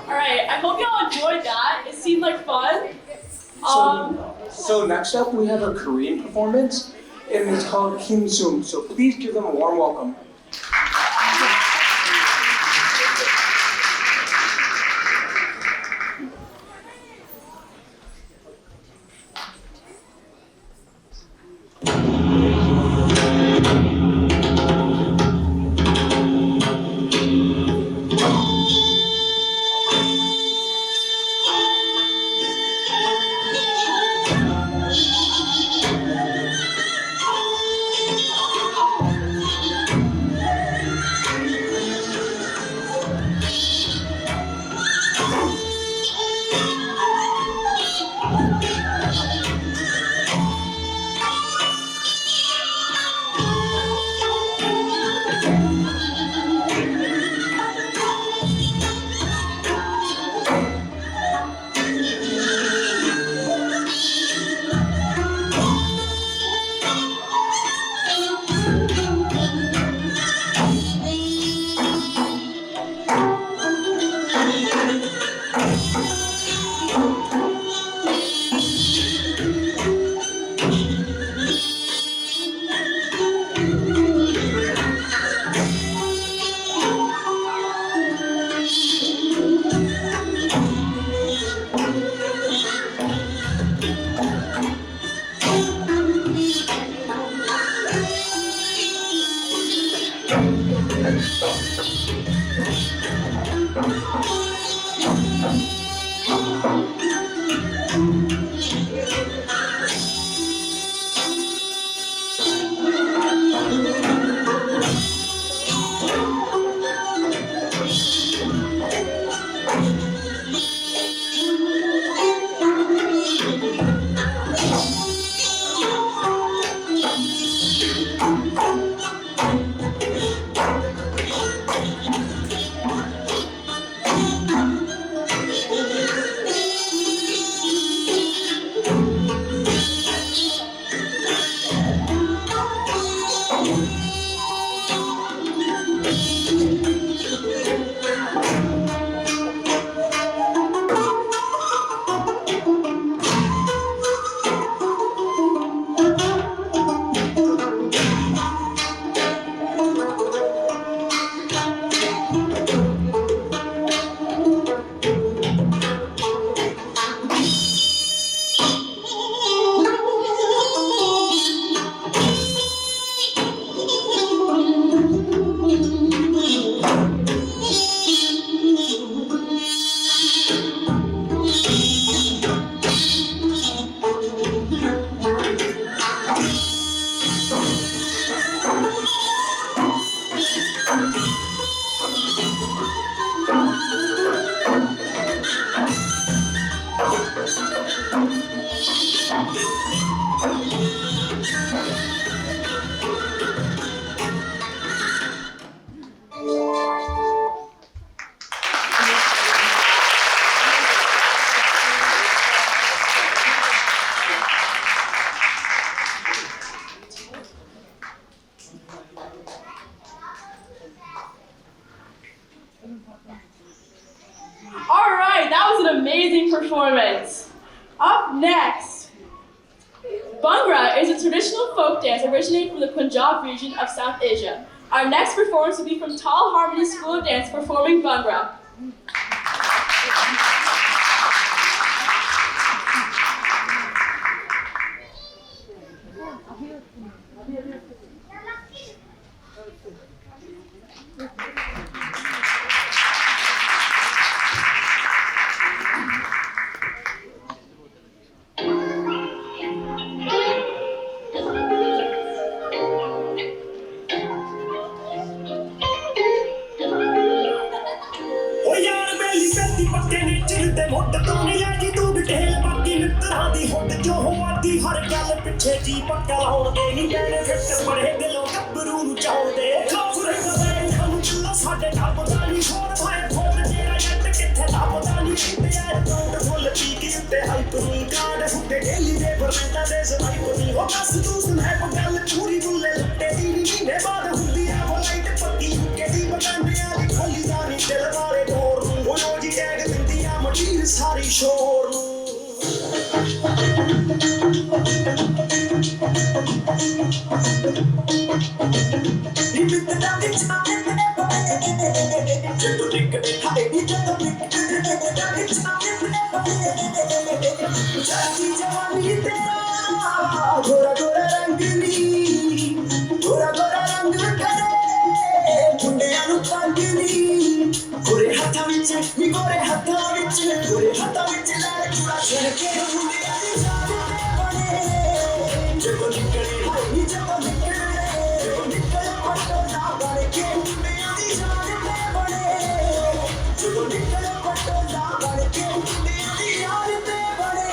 J: Alright, I hope y'all enjoyed that. It seemed like fun.
A: So next up we have a Korean performance, and it's called Kim Sum. So please give them a warm welcome.
B: amazing performance. Up next, Bhangra is a traditional folk dance originating from the Punjab region of South Asia. Our next performance will be from Tal Harmony School of Dance performing Bhangra.
G: ਜੀ ਪੱਕਾ ਲਾਉਣਗੇ ਨਹੀਂ ਪੈਣੇ fit ਬੜੇ ਦਿਲੋਂ ਗੱਭਰੂ ਨੂੰ ਚਾਹੁੰਦੇ ਕਾਫਰੇ ਗਵੇ ਹਮ ਚੁੱਲਾ ਸਾਡੇ ਢੱਬ ਦਾ ਨਹੀਂ ਹੋਰ ਭਾਏ ਫੋਨ ਤੇਰਾ ਜੱਟ ਕਿੱਥੇ ਲੱਭਦਾ ਨਹੀਂ ਪਿਆ ਕਾਉਂਟ ਫੁੱਲ ਪੀ ਕੇ ਉੱਤੇ ਹਾਈਪ ਨਹੀਂ ਕਾਂਡ ਫੁੱਟੇ ਡੇਲੀ ਦੇ ਫਰਮੈਂਟਾਂ ਦੇ ਸਵਾਈਪ ਨਹੀਂ ਹੋ ਬਸ ਤੂੰ ਸੁਣਾਇ ਗੱਲ ਪੂਰੀ ਬੁੱਲੇ ਲੁੱਟੇ ਦੀ ਨਹੀਂ ਮਹੀਨੇ ਬਾਅਦ ਹੁੰਦੀ ਆ ਉਹ ਲਾਈਟ ਪੱਕੀ ਹੁੱਕੇ ਦੀ ਬਗਾਨਿਆਂ ਦੀ ਖੋਲੀ ਦਾ ਨਹੀਂ ਦਿਲ ਵਾਲੇ ਡੋਰ ਨੂੰ ਉਹ ਰੋਜ਼ ਟੈਗ ਦਿੰਦੀ ਆ ਮਟੀਰ ਸਾਰੀ ਸ਼ੋਰ ਨੂੰ गोरा गोरा रंग नी गोरा गोरा रंग करे मुंडियां नू पंग नी गोरे हत्थां विच नी गोरे हत्थां विच लाल चूड़ा छिड़के मुंडियां दी जान ते बने जदों निकले हाय जदों निकले पटोला बन के मुंडियां दी जान ते बने जदों निकले पटोला बन के मुंडियां दी जान ते बने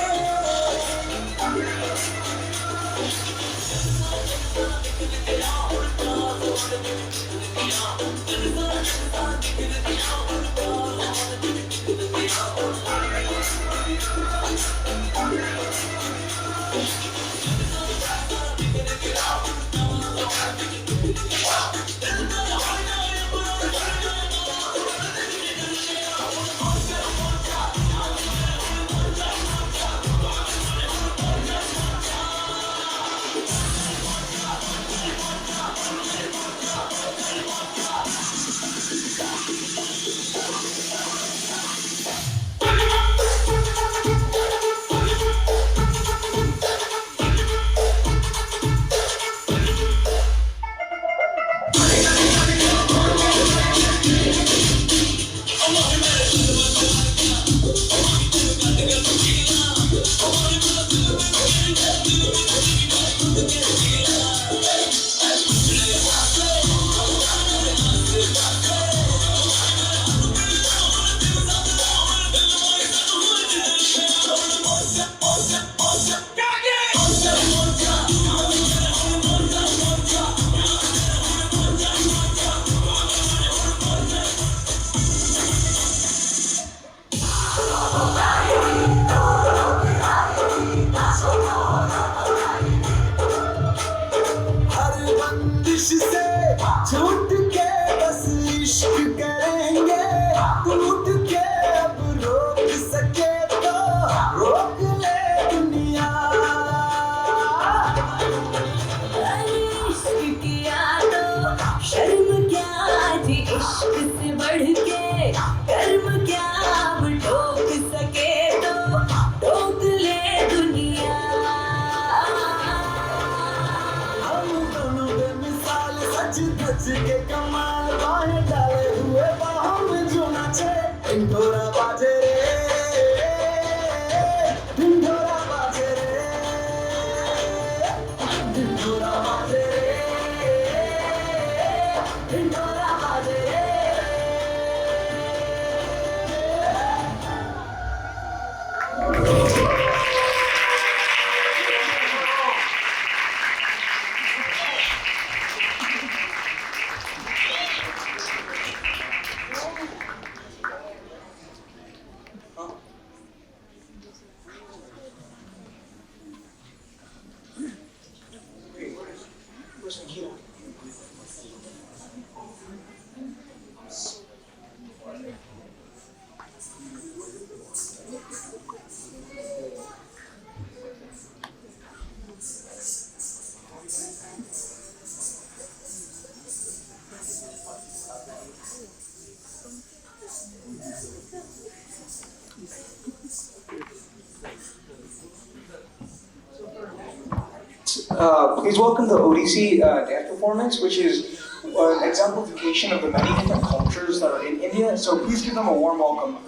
A: Please welcome the ODC dance performance, which is an exemplification of the many different cultures that are in India. So please give them a warm welcome.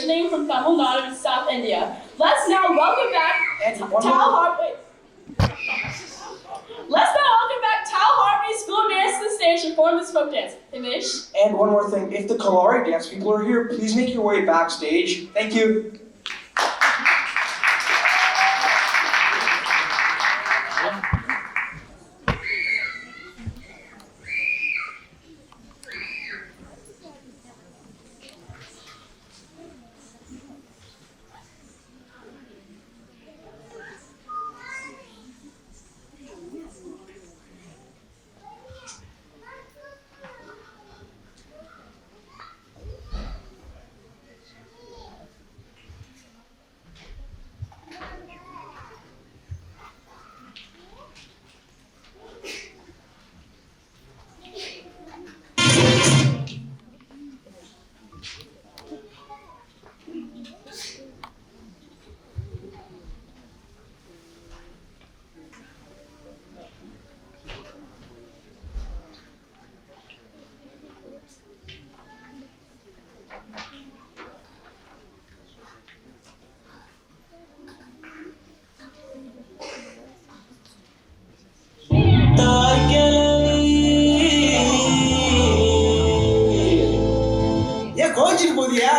B: originating from Tamil Nadu in South India. Let's now welcome back Tal Harmony School Dance to the stage to perform this folk dance. Himish.
A: And one more thing, if the Kalari dance people are here, please make your way backstage. Thank you.
L: ஏன் கோச்சிட்டு போதியா